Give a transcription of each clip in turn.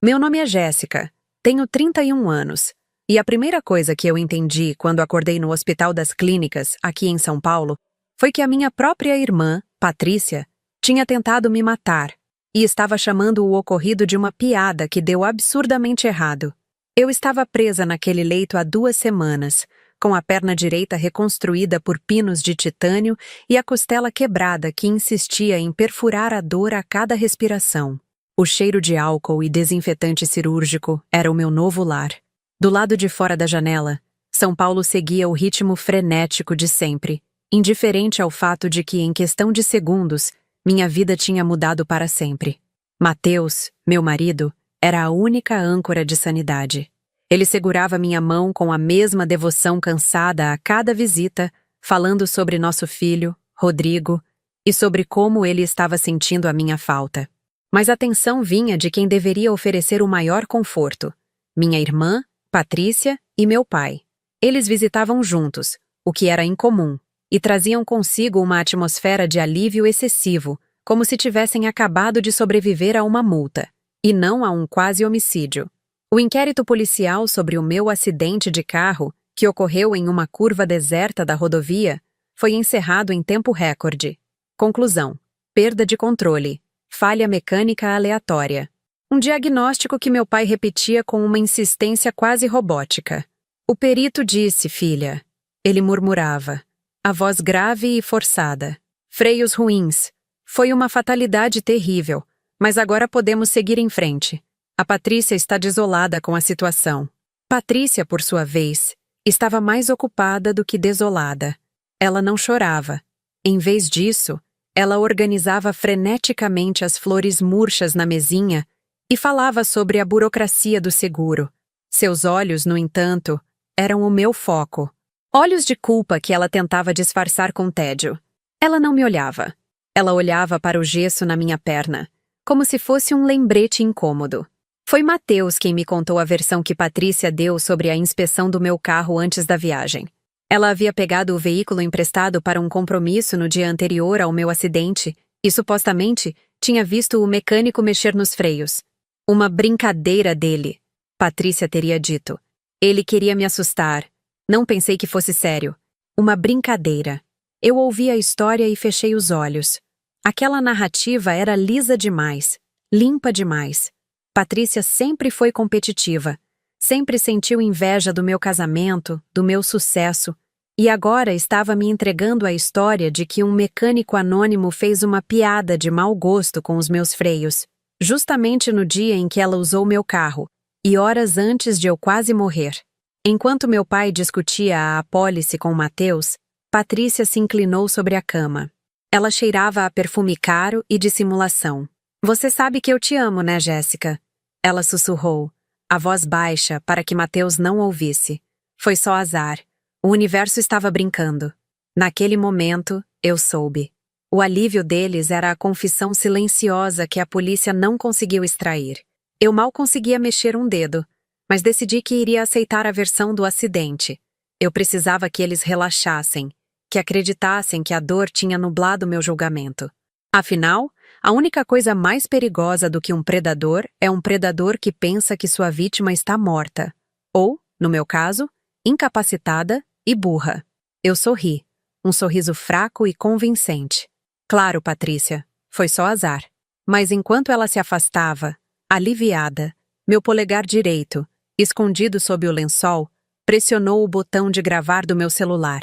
Meu nome é Jéssica, tenho 31 anos, e a primeira coisa que eu entendi quando acordei no Hospital das Clínicas, aqui em São Paulo, foi que a minha própria irmã, Patrícia, tinha tentado me matar e estava chamando o ocorrido de uma piada que deu absurdamente errado. Eu estava presa naquele leito há 2 semanas, com a perna direita reconstruída por pinos de titânio e a costela quebrada que insistia em perfurar a dor a cada respiração. O cheiro de álcool e desinfetante cirúrgico era o meu novo lar. Do lado de fora da janela, São Paulo seguia o ritmo frenético de sempre, indiferente ao fato de que, em questão de segundos, minha vida tinha mudado para sempre. Mateus, meu marido, era a única âncora de sanidade. Ele segurava minha mão com a mesma devoção cansada a cada visita, falando sobre nosso filho, Rodrigo, e sobre como ele estava sentindo a minha falta. Mas a tensão vinha de quem deveria oferecer o maior conforto: minha irmã, Patrícia e meu pai. Eles visitavam juntos, o que era incomum, e traziam consigo uma atmosfera de alívio excessivo, como se tivessem acabado de sobreviver a uma multa, e não a um quase homicídio. O inquérito policial sobre o meu acidente de carro, que ocorreu em uma curva deserta da rodovia, foi encerrado em tempo recorde. Conclusão: perda de controle, falha mecânica aleatória. Um diagnóstico que meu pai repetia com uma insistência quase robótica. O perito disse, filha. Ele murmurava, a voz grave e forçada. Freios ruins. Foi uma fatalidade terrível, mas agora podemos seguir em frente. A Patrícia está desolada com a situação. Patrícia, por sua vez, estava mais ocupada do que desolada. Ela não chorava. Em vez disso, ela organizava freneticamente as flores murchas na mesinha e falava sobre a burocracia do seguro. Seus olhos, no entanto, eram o meu foco. Olhos de culpa que ela tentava disfarçar com tédio. Ela não me olhava. Ela olhava para o gesso na minha perna, como se fosse um lembrete incômodo. Foi Mateus quem me contou a versão que Patrícia deu sobre a inspeção do meu carro antes da viagem. Ela havia pegado o veículo emprestado para um compromisso no dia anterior ao meu acidente e, supostamente, tinha visto o mecânico mexer nos freios. Uma brincadeira dele, Patrícia teria dito. Ele queria me assustar. Não pensei que fosse sério. Uma brincadeira. Eu ouvi a história e fechei os olhos. Aquela narrativa era lisa demais, limpa demais. Patrícia sempre foi competitiva. Sempre sentiu inveja do meu casamento, do meu sucesso, e agora estava me entregando a história de que um mecânico anônimo fez uma piada de mau gosto com os meus freios, justamente no dia em que ela usou meu carro, e horas antes de eu quase morrer. Enquanto meu pai discutia a apólice com Mateus, Patrícia se inclinou sobre a cama. Ela cheirava a perfume caro e dissimulação. Você sabe que eu te amo, né, Jéssica? Ela sussurrou, a voz baixa para que Mateus não ouvisse. Foi só azar. O universo estava brincando. Naquele momento, eu soube. O alívio deles era a confissão silenciosa que a polícia não conseguiu extrair. Eu mal conseguia mexer um dedo, mas decidi que iria aceitar a versão do acidente. Eu precisava que eles relaxassem, que acreditassem que a dor tinha nublado meu julgamento. Afinal, a única coisa mais perigosa do que um predador é um predador que pensa que sua vítima está morta. Ou, no meu caso, incapacitada e burra. Eu sorri, um sorriso fraco e convincente. Claro, Patrícia, foi só azar. Mas enquanto ela se afastava, aliviada, meu polegar direito, escondido sob o lençol, pressionou o botão de gravar do meu celular.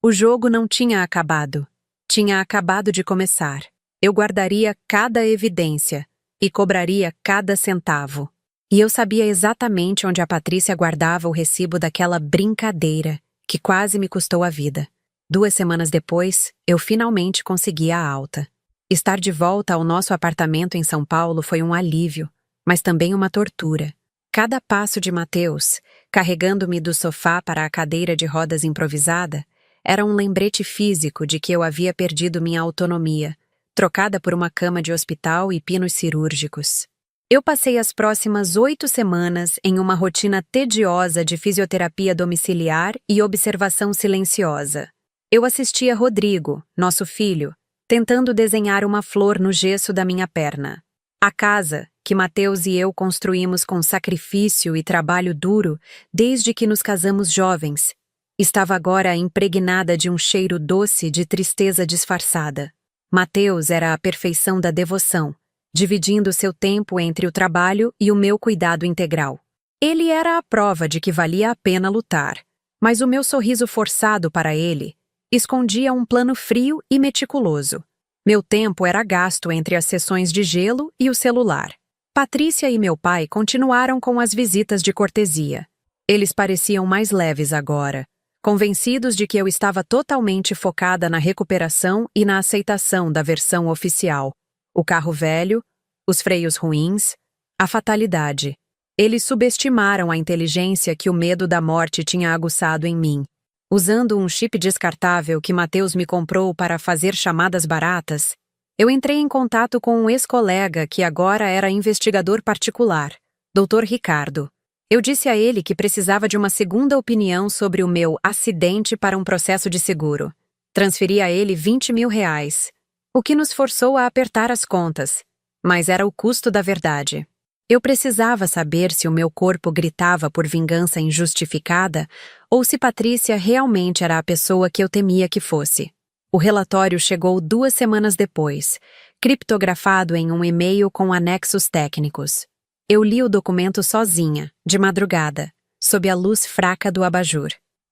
O jogo não tinha acabado. Tinha acabado de começar. Eu guardaria cada evidência e cobraria cada centavo. E eu sabia exatamente onde a Patrícia guardava o recibo daquela brincadeira que quase me custou a vida. 2 semanas depois, eu finalmente consegui a alta. Estar de volta ao nosso apartamento em São Paulo foi um alívio, mas também uma tortura. Cada passo de Mateus, carregando-me do sofá para a cadeira de rodas improvisada, era um lembrete físico de que eu havia perdido minha autonomia, trocada por uma cama de hospital e pinos cirúrgicos. Eu passei as próximas 8 semanas em uma rotina tediosa de fisioterapia domiciliar e observação silenciosa. Eu assistia Rodrigo, nosso filho, tentando desenhar uma flor no gesso da minha perna. A casa, que Mateus e eu construímos com sacrifício e trabalho duro desde que nos casamos jovens, estava agora impregnada de um cheiro doce de tristeza disfarçada. Mateus era a perfeição da devoção, dividindo seu tempo entre o trabalho e o meu cuidado integral. Ele era a prova de que valia a pena lutar, mas o meu sorriso forçado para ele escondia um plano frio e meticuloso. Meu tempo era gasto entre as sessões de gelo e o celular. Patrícia e meu pai continuaram com as visitas de cortesia. Eles pareciam mais leves agora, convencidos de que eu estava totalmente focada na recuperação e na aceitação da versão oficial. O carro velho, os freios ruins, a fatalidade. Eles subestimaram a inteligência que o medo da morte tinha aguçado em mim. Usando um chip descartável que Mateus me comprou para fazer chamadas baratas, eu entrei em contato com um ex-colega que agora era investigador particular, Dr. Ricardo. Eu disse a ele que precisava de uma segunda opinião sobre o meu acidente para um processo de seguro. Transferi a ele R$ 20.000, o que nos forçou a apertar as contas, mas era o custo da verdade. Eu precisava saber se o meu corpo gritava por vingança injustificada ou se Patrícia realmente era a pessoa que eu temia que fosse. O relatório chegou 2 semanas depois, criptografado em um e-mail com anexos técnicos. Eu li o documento sozinha, de madrugada, sob a luz fraca do abajur.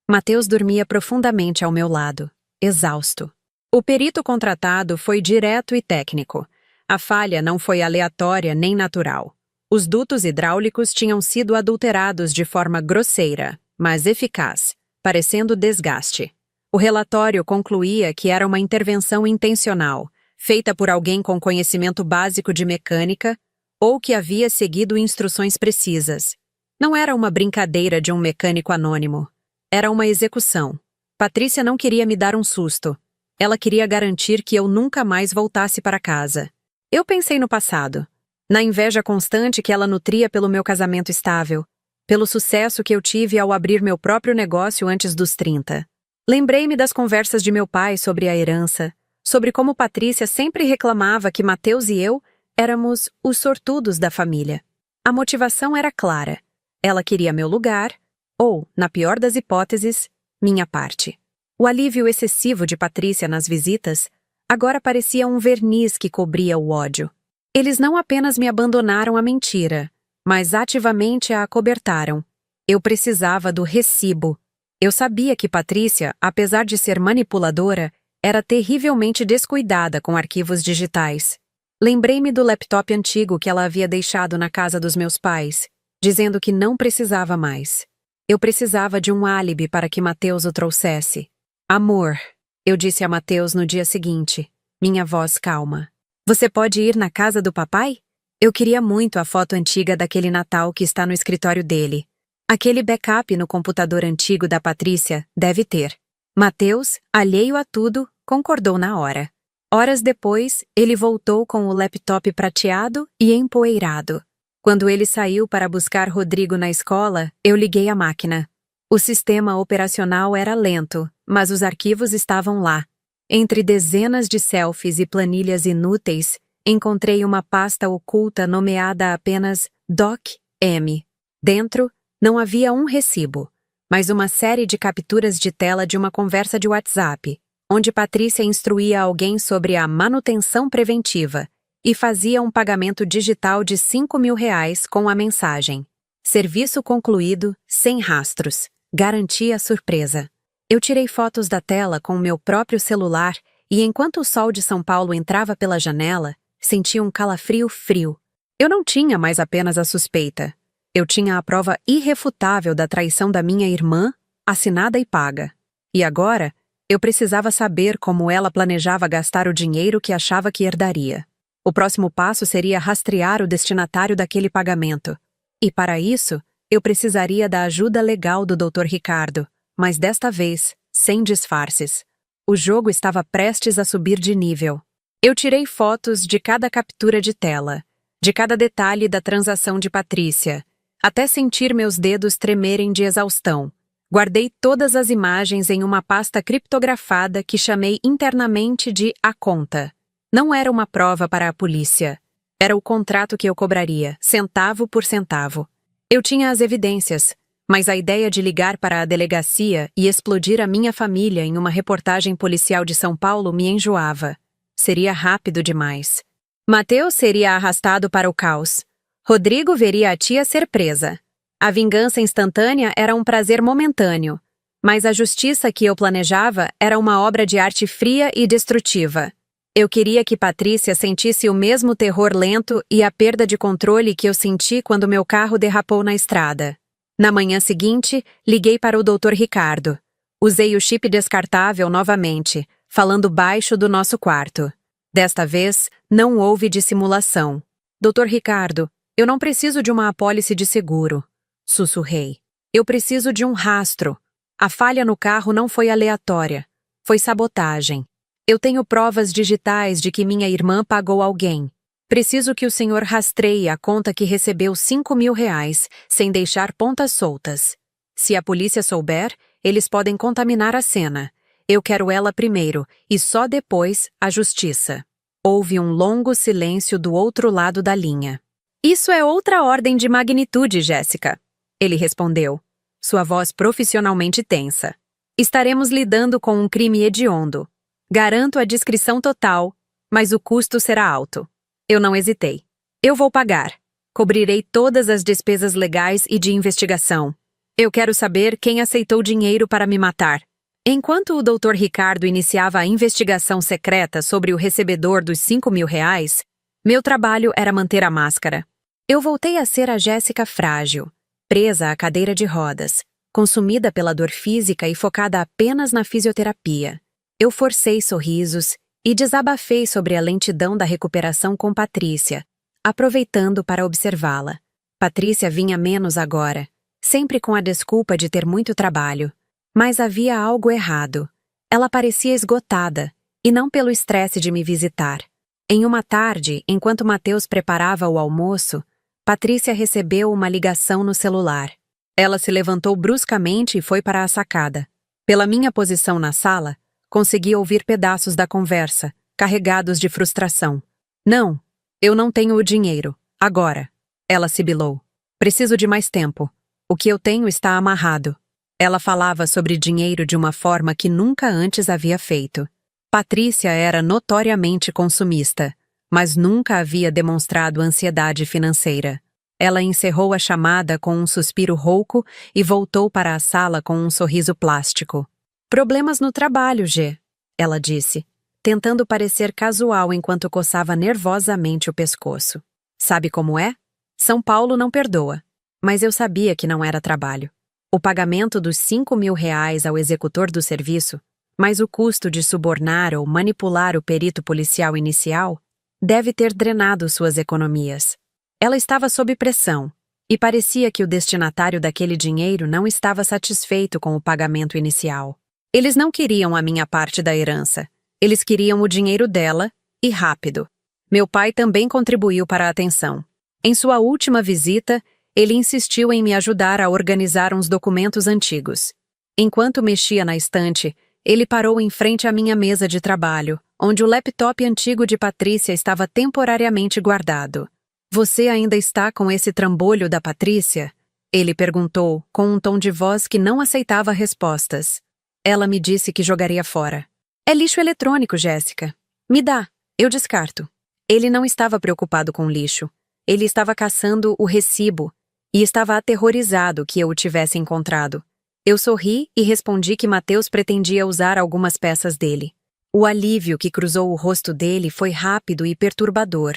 Mateus dormia profundamente ao meu lado, exausto. O perito contratado foi direto e técnico. A falha não foi aleatória nem natural. Os dutos hidráulicos tinham sido adulterados de forma grosseira, mas eficaz, parecendo desgaste. O relatório concluía que era uma intervenção intencional, feita por alguém com conhecimento básico de mecânica ou que havia seguido instruções precisas. Não era uma brincadeira de um mecânico anônimo. Era uma execução. Patrícia não queria me dar um susto. Ela queria garantir que eu nunca mais voltasse para casa. Eu pensei no passado, na inveja constante que ela nutria pelo meu casamento estável, pelo sucesso que eu tive ao abrir meu próprio negócio antes dos 30. Lembrei-me das conversas de meu pai sobre a herança, sobre como Patrícia sempre reclamava que Mateus e eu éramos os sortudos da família. A motivação era clara. Ela queria meu lugar, ou, na pior das hipóteses, minha parte. O alívio excessivo de Patrícia nas visitas agora parecia um verniz que cobria o ódio. Eles não apenas me abandonaram à mentira, mas ativamente a acobertaram. Eu precisava do recibo. Eu sabia que Patrícia, apesar de ser manipuladora, era terrivelmente descuidada com arquivos digitais. Lembrei-me do laptop antigo que ela havia deixado na casa dos meus pais, dizendo que não precisava mais. Eu precisava de um álibi para que Mateus o trouxesse. Amor, eu disse a Mateus no dia seguinte, minha voz calma. Você pode ir na casa do papai? Eu queria muito a foto antiga daquele Natal que está no escritório dele. Aquele backup no computador antigo da Patrícia deve ter. Mateus, alheio a tudo, concordou na hora. Horas depois, ele voltou com o laptop prateado e empoeirado. Quando ele saiu para buscar Rodrigo na escola, eu liguei a máquina. O sistema operacional era lento, mas os arquivos estavam lá. Entre dezenas de selfies e planilhas inúteis, encontrei uma pasta oculta nomeada apenas Doc.M. Dentro, não havia um recibo, mas uma série de capturas de tela de uma conversa de WhatsApp, onde Patrícia instruía alguém sobre a manutenção preventiva e fazia um pagamento digital de R$ 5.000 com a mensagem: serviço concluído, sem rastros. Garantia surpresa. Eu tirei fotos da tela com o meu próprio celular e, enquanto o sol de São Paulo entrava pela janela, senti um calafrio frio. Eu não tinha mais apenas a suspeita. Eu tinha a prova irrefutável da traição da minha irmã, assinada e paga. E agora, eu precisava saber como ela planejava gastar o dinheiro que achava que herdaria. O próximo passo seria rastrear o destinatário daquele pagamento. E, para isso, eu precisaria da ajuda legal do Dr. Ricardo. Mas desta vez, sem disfarces. O jogo estava prestes a subir de nível. Eu tirei fotos de cada captura de tela, de cada detalhe da transação de Patrícia, até sentir meus dedos tremerem de exaustão. Guardei todas as imagens em uma pasta criptografada que chamei internamente de A Conta. Não era uma prova para a polícia. Era o contrato que eu cobraria, centavo por centavo. Eu tinha as evidências, mas a ideia de ligar para a delegacia e explodir a minha família em uma reportagem policial de São Paulo me enjoava. Seria rápido demais. Mateus seria arrastado para o caos. Rodrigo veria a tia ser presa. A vingança instantânea era um prazer momentâneo, mas a justiça que eu planejava era uma obra de arte fria e destrutiva. Eu queria que Patrícia sentisse o mesmo terror lento e a perda de controle que eu senti quando meu carro derrapou na estrada. Na manhã seguinte, liguei para o Dr. Ricardo. Usei o chip descartável novamente, falando baixo do nosso quarto. Desta vez, não houve dissimulação. Dr. Ricardo, eu não preciso de uma apólice de seguro, sussurrei. Eu preciso de um rastro. A falha no carro não foi aleatória. Foi sabotagem. Eu tenho provas digitais de que minha irmã pagou alguém. Preciso que o senhor rastreie a conta que recebeu R$ 5.000, sem deixar pontas soltas. Se a polícia souber, eles podem contaminar a cena. Eu quero ela primeiro, e só depois a justiça. Houve um longo silêncio do outro lado da linha. Isso é outra ordem de magnitude, Jéssica, ele respondeu, sua voz profissionalmente tensa. Estaremos lidando com um crime hediondo. Garanto a discrição total, mas o custo será alto. Eu não hesitei. Eu vou pagar. Cobrirei todas as despesas legais e de investigação. Eu quero saber quem aceitou dinheiro para me matar. Enquanto o Dr. Ricardo iniciava a investigação secreta sobre o recebedor dos R$ 5.000, meu trabalho era manter a máscara. Eu voltei a ser a Jéssica frágil, presa à cadeira de rodas, consumida pela dor física e focada apenas na fisioterapia. Eu forcei sorrisos e desabafei sobre a lentidão da recuperação com Patrícia, aproveitando para observá-la. Patrícia vinha menos agora, sempre com a desculpa de ter muito trabalho. Mas havia algo errado. Ela parecia esgotada, e não pelo estresse de me visitar. Em uma tarde, enquanto Mateus preparava o almoço, Patrícia recebeu uma ligação no celular. Ela se levantou bruscamente e foi para a sacada. Pela minha posição na sala, consegui ouvir pedaços da conversa, carregados de frustração. Não, eu não tenho o dinheiro. Agora. Ela sibilou. Preciso de mais tempo. O que eu tenho está amarrado. Ela falava sobre dinheiro de uma forma que nunca antes havia feito. Patrícia era notoriamente consumista, mas nunca havia demonstrado ansiedade financeira. Ela encerrou a chamada com um suspiro rouco e voltou para a sala com um sorriso plástico. Problemas no trabalho, G, ela disse, tentando parecer casual enquanto coçava nervosamente o pescoço. Sabe como é? São Paulo não perdoa. Mas eu sabia que não era trabalho. O pagamento dos R$ 5.000 ao executor do serviço, mais o custo de subornar ou manipular o perito policial inicial, deve ter drenado suas economias. Ela estava sob pressão, e parecia que o destinatário daquele dinheiro não estava satisfeito com o pagamento inicial. Eles não queriam a minha parte da herança. Eles queriam o dinheiro dela, e rápido. Meu pai também contribuiu para a atenção. Em sua última visita, ele insistiu em me ajudar a organizar uns documentos antigos. Enquanto mexia na estante, ele parou em frente à minha mesa de trabalho, onde o laptop antigo de Patrícia estava temporariamente guardado. Você ainda está com esse trambolho da Patrícia? Ele perguntou, com um tom de voz que não aceitava respostas. Ela me disse que jogaria fora. É lixo eletrônico, Jéssica. Me dá, eu descarto. Ele não estava preocupado com lixo. Ele estava caçando o recibo e estava aterrorizado que eu o tivesse encontrado. Eu sorri e respondi que Mateus pretendia usar algumas peças dele. O alívio que cruzou o rosto dele foi rápido e perturbador.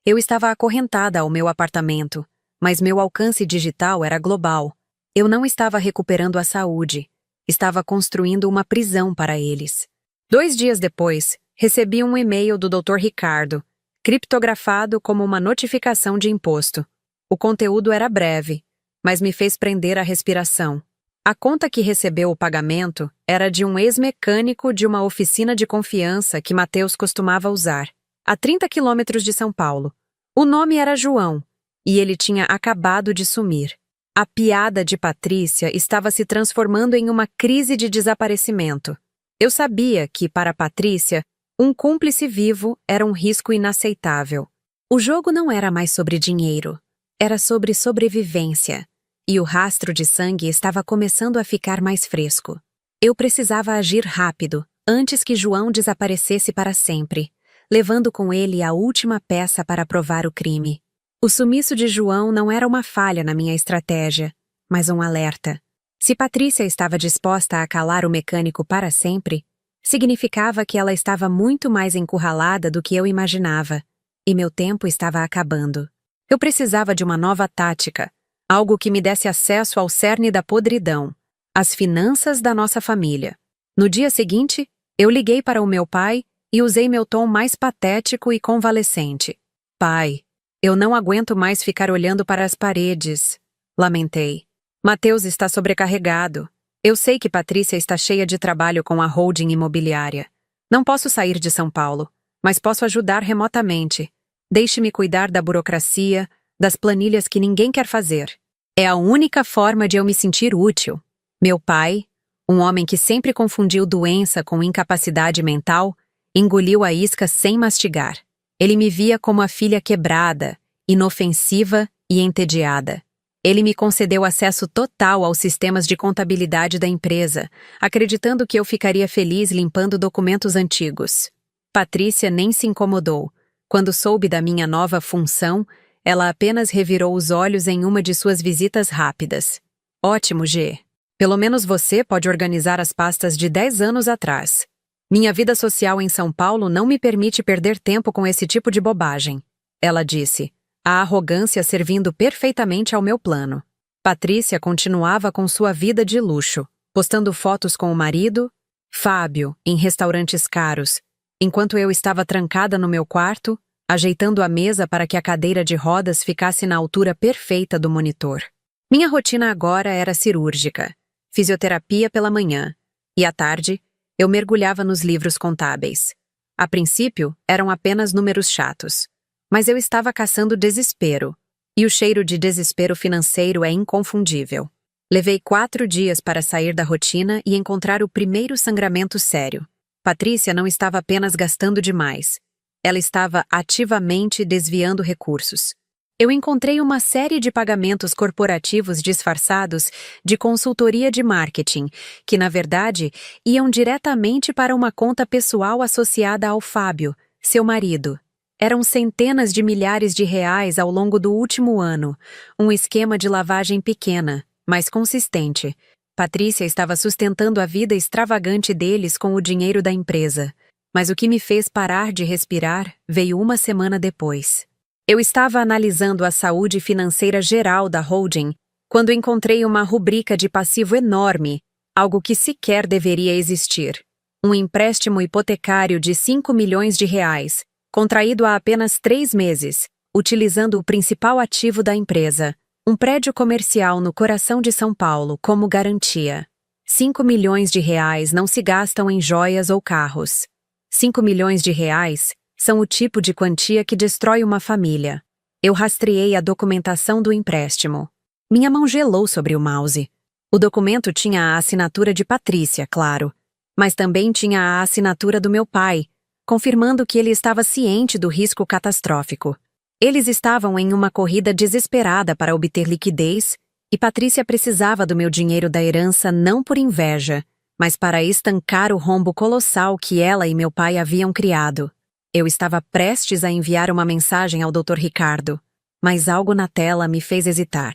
Eu estava acorrentada ao meu apartamento, mas meu alcance digital era global. Eu não estava recuperando a saúde. Estava construindo uma prisão para eles. 2 dias depois, recebi um e-mail do Dr. Ricardo, criptografado como uma notificação de imposto. O conteúdo era breve, mas me fez prender a respiração. A conta que recebeu o pagamento era de um ex-mecânico de uma oficina de confiança que Mateus costumava usar, a 30 quilômetros de São Paulo. O nome era João, e ele tinha acabado de sumir. A piada de Patrícia estava se transformando em uma crise de desaparecimento. Eu sabia que, para Patrícia, um cúmplice vivo era um risco inaceitável. O jogo não era mais sobre dinheiro, era sobre sobrevivência, e o rastro de sangue estava começando a ficar mais fresco. Eu precisava agir rápido, antes que João desaparecesse para sempre, levando com ele a última peça para provar o crime. O sumiço de João não era uma falha na minha estratégia, mas um alerta. Se Patrícia estava disposta a calar o mecânico para sempre, significava que ela estava muito mais encurralada do que eu imaginava, e meu tempo estava acabando. Eu precisava de uma nova tática, algo que me desse acesso ao cerne da podridão, as finanças da nossa família. No dia seguinte, eu liguei para o meu pai e usei meu tom mais patético e convalescente. Pai, eu não aguento mais ficar olhando para as paredes. Lamentei. Mateus está sobrecarregado. Eu sei que Patrícia está cheia de trabalho com a holding imobiliária. Não posso sair de São Paulo, mas posso ajudar remotamente. Deixe-me cuidar da burocracia, das planilhas que ninguém quer fazer. É a única forma de eu me sentir útil. Meu pai, um homem que sempre confundiu doença com incapacidade mental, engoliu a isca sem mastigar. Ele me via como a filha quebrada, inofensiva e entediada. Ele me concedeu acesso total aos sistemas de contabilidade da empresa, acreditando que eu ficaria feliz limpando documentos antigos. Patrícia nem se incomodou. Quando soube da minha nova função, ela apenas revirou os olhos em uma de suas visitas rápidas. Ótimo, G. Pelo menos você pode organizar as pastas de 10 anos atrás. Minha vida social em São Paulo não me permite perder tempo com esse tipo de bobagem. Ela disse, a arrogância servindo perfeitamente ao meu plano. Patrícia continuava com sua vida de luxo, postando fotos com o marido, Fábio, em restaurantes caros, enquanto eu estava trancada no meu quarto, ajeitando a mesa para que a cadeira de rodas ficasse na altura perfeita do monitor. Minha rotina agora era cirúrgica, fisioterapia pela manhã, e à tarde, eu mergulhava nos livros contábeis. A princípio, eram apenas números chatos, mas eu estava caçando desespero, e o cheiro de desespero financeiro é inconfundível. Levei 4 dias para sair da rotina e encontrar o primeiro sangramento sério. Patrícia não estava apenas gastando demais. Ela estava ativamente desviando recursos. Eu encontrei uma série de pagamentos corporativos disfarçados de consultoria de marketing, que, na verdade, iam diretamente para uma conta pessoal associada ao Fábio, seu marido. Eram centenas de milhares de reais ao longo do último ano, um esquema de lavagem pequena, mas consistente. Patrícia estava sustentando a vida extravagante deles com o dinheiro da empresa. Mas o que me fez parar de respirar veio uma semana depois. Eu estava analisando a saúde financeira geral da holding quando encontrei uma rubrica de passivo enorme, algo que sequer deveria existir. Um empréstimo hipotecário de 5 milhões de reais, contraído há apenas 3 meses, utilizando o principal ativo da empresa, um prédio comercial no coração de São Paulo, como garantia. 5 milhões de reais não se gastam em joias ou carros. 5 milhões de reais são o tipo de quantia que destrói uma família. Eu rastreei a documentação do empréstimo. Minha mão gelou sobre o mouse. O documento tinha a assinatura de Patrícia, claro, mas também tinha a assinatura do meu pai, confirmando que ele estava ciente do risco catastrófico. Eles estavam em uma corrida desesperada para obter liquidez e Patrícia precisava do meu dinheiro da herança não por inveja, mas para estancar o rombo colossal que ela e meu pai haviam criado. Eu estava prestes a enviar uma mensagem ao Dr. Ricardo, mas algo na tela me fez hesitar.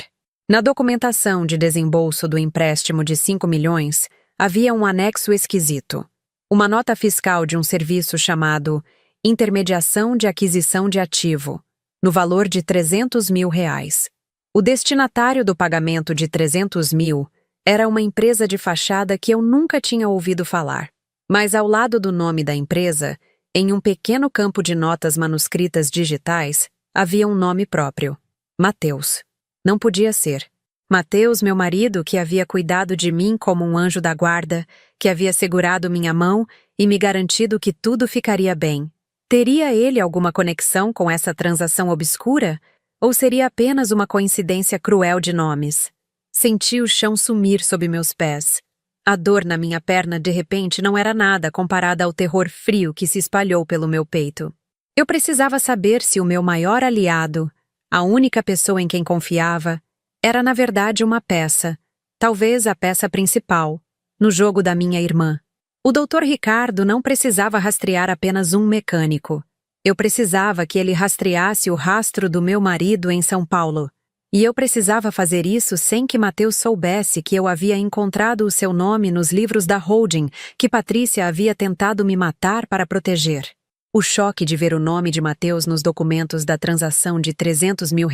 Na documentação de desembolso do empréstimo de 5 milhões, havia um anexo esquisito. Uma nota fiscal de um serviço chamado Intermediação de Aquisição de Ativo, no valor de 300 mil reais. O destinatário do pagamento de 300 mil era uma empresa de fachada que eu nunca tinha ouvido falar. Mas ao lado do nome da empresa, em um pequeno campo de notas manuscritas digitais, havia um nome próprio. Mateus. Não podia ser. Mateus, meu marido, que havia cuidado de mim como um anjo da guarda, que havia segurado minha mão e me garantido que tudo ficaria bem. Teria ele alguma conexão com essa transação obscura? Ou seria apenas uma coincidência cruel de nomes? Senti o chão sumir sob meus pés. A dor na minha perna, de repente, não era nada comparada ao terror frio que se espalhou pelo meu peito. Eu precisava saber se o meu maior aliado, a única pessoa em quem confiava, era na verdade uma peça, talvez a peça principal, no jogo da minha irmã. O Dr. Ricardo não precisava rastrear apenas um mecânico. Eu precisava que ele rastreasse o rastro do meu marido em São Paulo. E eu precisava fazer isso sem que Mateus soubesse que eu havia encontrado o seu nome nos livros da holding que Patrícia havia tentado me matar para proteger. O choque de ver o nome de Mateus nos documentos da transação de R$300 mil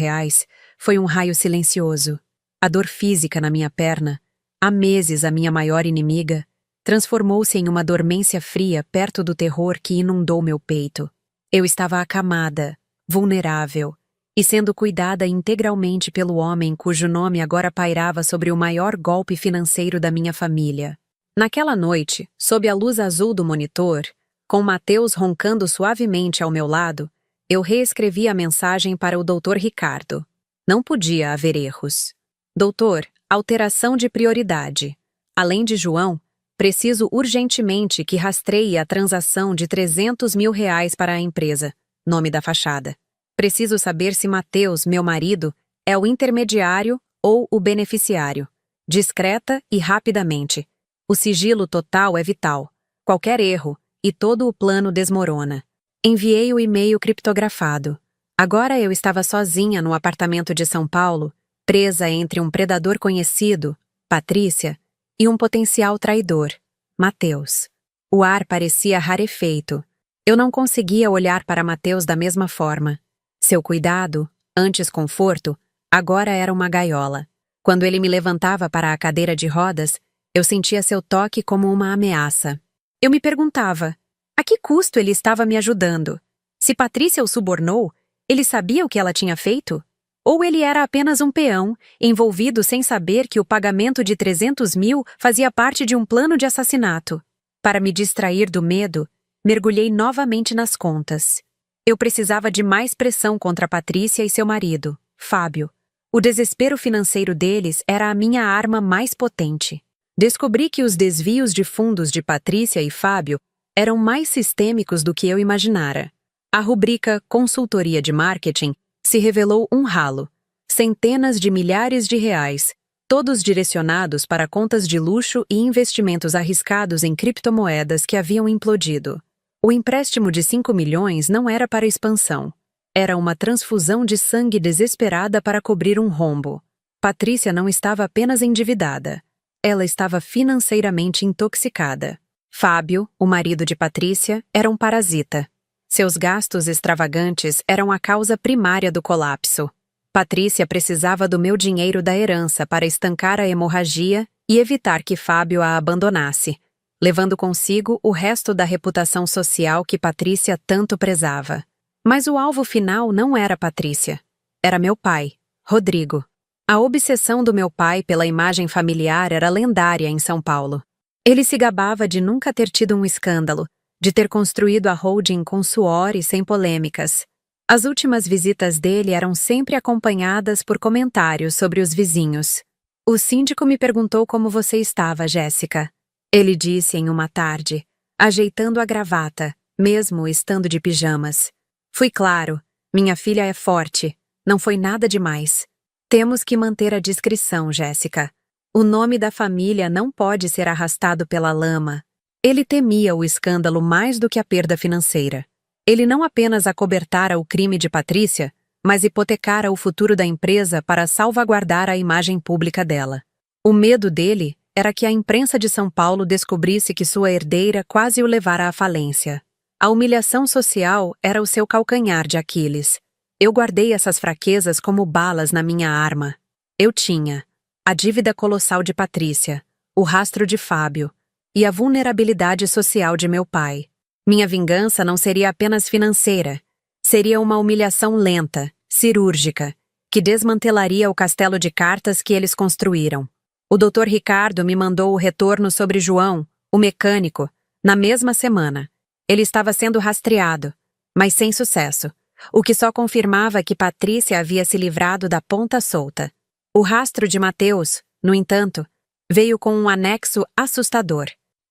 foi um raio silencioso. A dor física na minha perna, há meses a minha maior inimiga, transformou-se em uma dormência fria perto do terror que inundou meu peito. Eu estava acamada, vulnerável, e sendo cuidada integralmente pelo homem cujo nome agora pairava sobre o maior golpe financeiro da minha família. Naquela noite, sob a luz azul do monitor, com Mateus roncando suavemente ao meu lado, eu reescrevi a mensagem para o Dr. Ricardo. Não podia haver erros. Doutor, alteração de prioridade. Além de João, preciso urgentemente que rastreie a transação de R$300 mil para a empresa, nome da fachada. Preciso saber se Mateus, meu marido, é o intermediário ou o beneficiário. Discreta e rapidamente. O sigilo total é vital. Qualquer erro, e todo o plano desmorona. Enviei o e-mail criptografado. Agora eu estava sozinha no apartamento de São Paulo, presa entre um predador conhecido, Patrícia, e um potencial traidor, Mateus. O ar parecia rarefeito. Eu não conseguia olhar para Mateus da mesma forma. Seu cuidado, antes conforto, agora era uma gaiola. Quando ele me levantava para a cadeira de rodas, eu sentia seu toque como uma ameaça. Eu me perguntava, a que custo ele estava me ajudando? Se Patrícia o subornou, ele sabia o que ela tinha feito? Ou ele era apenas um peão, envolvido sem saber que o pagamento de R$300 mil fazia parte de um plano de assassinato? Para me distrair do medo, mergulhei novamente nas contas. Eu precisava de mais pressão contra Patrícia e seu marido, Fábio. O desespero financeiro deles era a minha arma mais potente. Descobri que os desvios de fundos de Patrícia e Fábio eram mais sistêmicos do que eu imaginara. A rubrica Consultoria de Marketing se revelou um ralo. Centenas de milhares de reais, todos direcionados para contas de luxo e investimentos arriscados em criptomoedas que haviam implodido. O empréstimo de 5 milhões não era para expansão. Era uma transfusão de sangue desesperada para cobrir um rombo. Patrícia não estava apenas endividada. Ela estava financeiramente intoxicada. Fábio, o marido de Patrícia, era um parasita. Seus gastos extravagantes eram a causa primária do colapso. Patrícia precisava do meu dinheiro da herança para estancar a hemorragia e evitar que Fábio a abandonasse, levando consigo o resto da reputação social que Patrícia tanto prezava. Mas o alvo final não era Patrícia. Era meu pai, Rodrigo. A obsessão do meu pai pela imagem familiar era lendária em São Paulo. Ele se gabava de nunca ter tido um escândalo, de ter construído a holding com suor e sem polêmicas. As últimas visitas dele eram sempre acompanhadas por comentários sobre os vizinhos. O síndico me perguntou como você estava, Jéssica. Ele disse em uma tarde, ajeitando a gravata, mesmo estando de pijamas. Fui claro, minha filha é forte, não foi nada demais. Temos que manter a discrição, Jéssica. O nome da família não pode ser arrastado pela lama. Ele temia o escândalo mais do que a perda financeira. Ele não apenas acobertara o crime de Patrícia, mas hipotecara o futuro da empresa para salvaguardar a imagem pública dela. O medo dele era que a imprensa de São Paulo descobrisse que sua herdeira quase o levara à falência. A humilhação social era o seu calcanhar de Aquiles. Eu guardei essas fraquezas como balas na minha arma. Eu tinha a dívida colossal de Patrícia, o rastro de Fábio e a vulnerabilidade social de meu pai. Minha vingança não seria apenas financeira. Seria uma humilhação lenta, cirúrgica, que desmantelaria o castelo de cartas que eles construíram. O Dr. Ricardo me mandou o retorno sobre João, o mecânico, na mesma semana. Ele estava sendo rastreado, mas sem sucesso, o que só confirmava que Patrícia havia se livrado da ponta solta. O rastro de Mateus, no entanto, veio com um anexo assustador.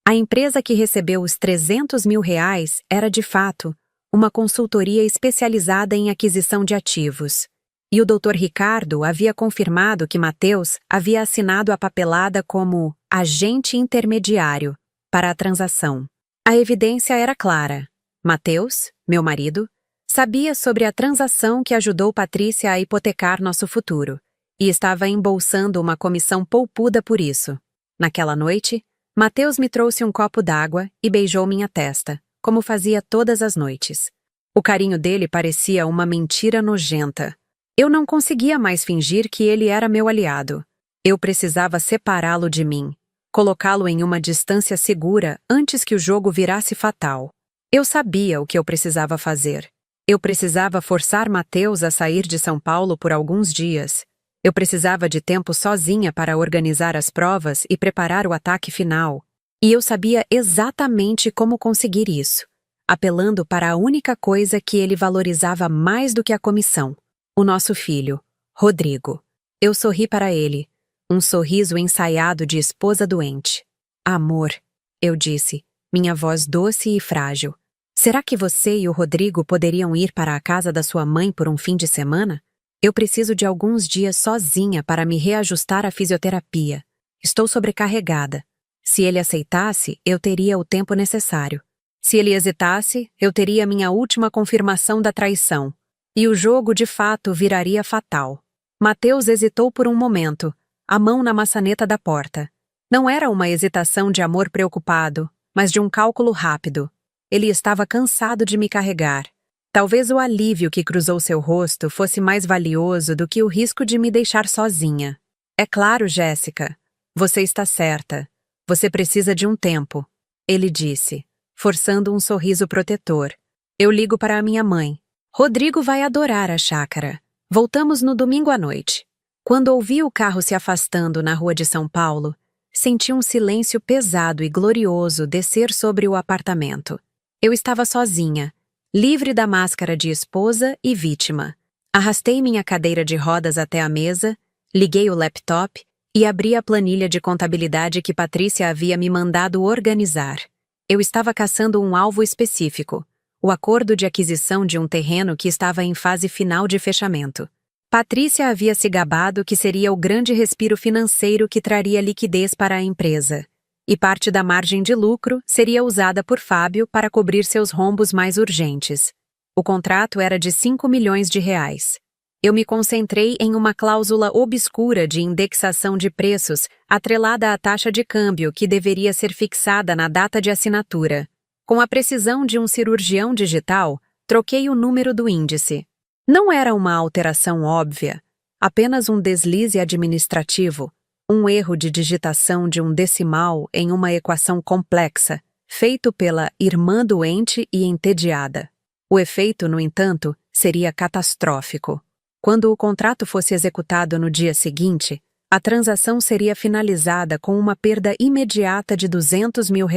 A empresa que recebeu os R$300 mil era, de fato, uma consultoria especializada em aquisição de ativos. E o Dr. Ricardo havia confirmado que Mateus havia assinado a papelada como agente intermediário para a transação. A evidência era clara. Mateus, meu marido, sabia sobre a transação que ajudou Patrícia a hipotecar nosso futuro e estava embolsando uma comissão poupuda por isso. Naquela noite, Mateus me trouxe um copo d'água e beijou minha testa, como fazia todas as noites. O carinho dele parecia uma mentira nojenta. Eu não conseguia mais fingir que ele era meu aliado. Eu precisava separá-lo de mim, colocá-lo em uma distância segura antes que o jogo virasse fatal. Eu sabia o que eu precisava fazer. Eu precisava forçar Mateus a sair de São Paulo por alguns dias. Eu precisava de tempo sozinha para organizar as provas e preparar o ataque final. E eu sabia exatamente como conseguir isso, apelando para a única coisa que ele valorizava mais do que a comissão: o nosso filho, Rodrigo. Eu sorri para ele, um sorriso ensaiado de esposa doente. Amor, eu disse, minha voz doce e frágil. Será que você e o Rodrigo poderiam ir para a casa da sua mãe por um fim de semana? Eu preciso de alguns dias sozinha para me reajustar à fisioterapia. Estou sobrecarregada. Se ele aceitasse, eu teria o tempo necessário. Se ele hesitasse, eu teria minha última confirmação da traição. E o jogo, de fato, viraria fatal. Mateus hesitou por um momento, a mão na maçaneta da porta. Não era uma hesitação de amor preocupado, mas de um cálculo rápido. Ele estava cansado de me carregar. Talvez o alívio que cruzou seu rosto fosse mais valioso do que o risco de me deixar sozinha. É claro, Jéssica. Você está certa. Você precisa de um tempo, ele disse, forçando um sorriso protetor. Eu ligo para a minha mãe. Rodrigo vai adorar a chácara. Voltamos no domingo à noite. Quando ouvi o carro se afastando na rua de São Paulo, senti um silêncio pesado e glorioso descer sobre o apartamento. Eu estava sozinha, livre da máscara de esposa e vítima. Arrastei minha cadeira de rodas até a mesa, liguei o laptop e abri a planilha de contabilidade que Patrícia havia me mandado organizar. Eu estava caçando um alvo específico: o acordo de aquisição de um terreno que estava em fase final de fechamento. Patrícia havia se gabado que seria o grande respiro financeiro que traria liquidez para a empresa, e parte da margem de lucro seria usada por Fábio para cobrir seus rombos mais urgentes. O contrato era de 5 milhões de reais. Eu me concentrei em uma cláusula obscura de indexação de preços atrelada à taxa de câmbio que deveria ser fixada na data de assinatura. Com a precisão de um cirurgião digital, troquei o número do índice. Não era uma alteração óbvia, apenas um deslize administrativo, um erro de digitação de um decimal em uma equação complexa, feito pela irmã doente e entediada. O efeito, no entanto, seria catastrófico. Quando o contrato fosse executado no dia seguinte, a transação seria finalizada com uma perda imediata de R$200 mil,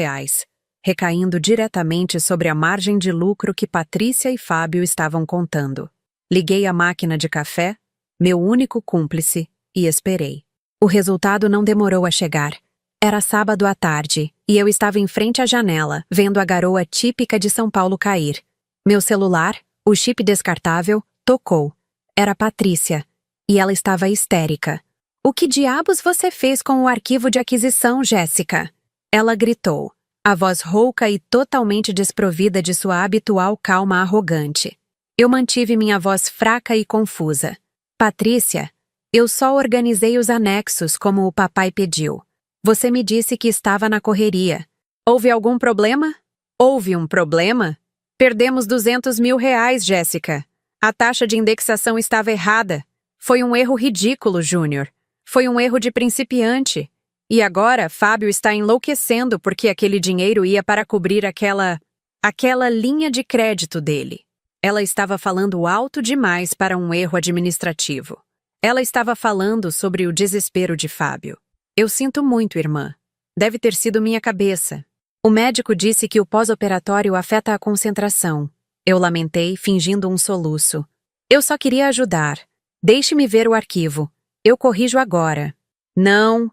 recaindo diretamente sobre a margem de lucro que Patrícia e Fábio estavam contando. Liguei a máquina de café, meu único cúmplice, e esperei. O resultado não demorou a chegar. Era sábado à tarde, e eu estava em frente à janela, vendo a garoa típica de São Paulo cair. Meu celular, o chip descartável, tocou. Era Patrícia, e ela estava histérica. "O que diabos você fez com o arquivo de aquisição, Jéssica?" Ela gritou, a voz rouca e totalmente desprovida de sua habitual calma arrogante. Eu mantive minha voz fraca e confusa. "Patrícia, eu só organizei os anexos como o papai pediu. Você me disse que estava na correria. Houve algum problema?" "Houve um problema? Perdemos R$200 mil, Jéssica. A taxa de indexação estava errada. Foi um erro ridículo, Júnior. Foi um erro de principiante. E agora, Fábio está enlouquecendo porque aquele dinheiro ia para cobrir aquela linha de crédito dele." Ela estava falando alto demais para um erro administrativo. Ela estava falando sobre o desespero de Fábio. "Eu sinto muito, irmã. Deve ter sido minha cabeça. O médico disse que o pós-operatório afeta a concentração." Eu lamentei, fingindo um soluço. "Eu só queria ajudar. Deixe-me ver o arquivo. Eu corrijo agora." Não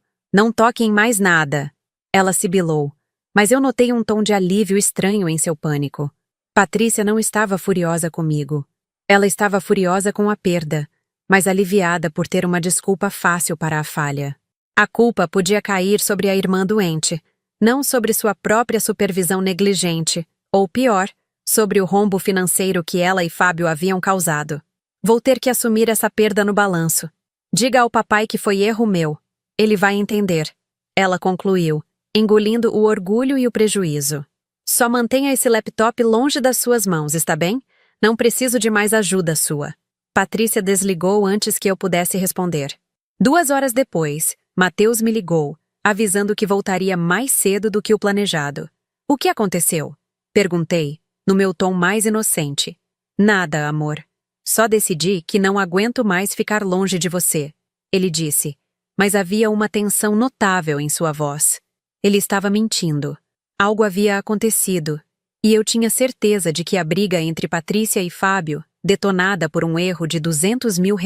toque em mais nada." Ela sibilou, mas eu notei um tom de alívio estranho em seu pânico. Patrícia não estava furiosa comigo. Ela estava furiosa com a perda, mas aliviada por ter uma desculpa fácil para a falha. A culpa podia cair sobre a irmã doente, não sobre sua própria supervisão negligente, ou pior, sobre o rombo financeiro que ela e Fábio haviam causado. Vou ter que assumir essa perda no balanço. Diga ao papai que foi erro meu. Ele vai entender. Ela concluiu, engolindo o orgulho e o prejuízo. Só mantenha esse laptop longe das suas mãos, está bem? Não preciso de mais ajuda sua. Patrícia desligou antes que eu pudesse responder. 2 horas depois, Mateus me ligou, avisando que voltaria mais cedo do que o planejado. O que aconteceu? Perguntei, no meu tom mais inocente. Nada, amor. Só decidi que não aguento mais ficar longe de você. Ele disse, mas havia uma tensão notável em sua voz. Ele estava mentindo. Algo havia acontecido, e eu tinha certeza de que a briga entre Patrícia e Fábio, detonada por um erro de R$ 200 mil,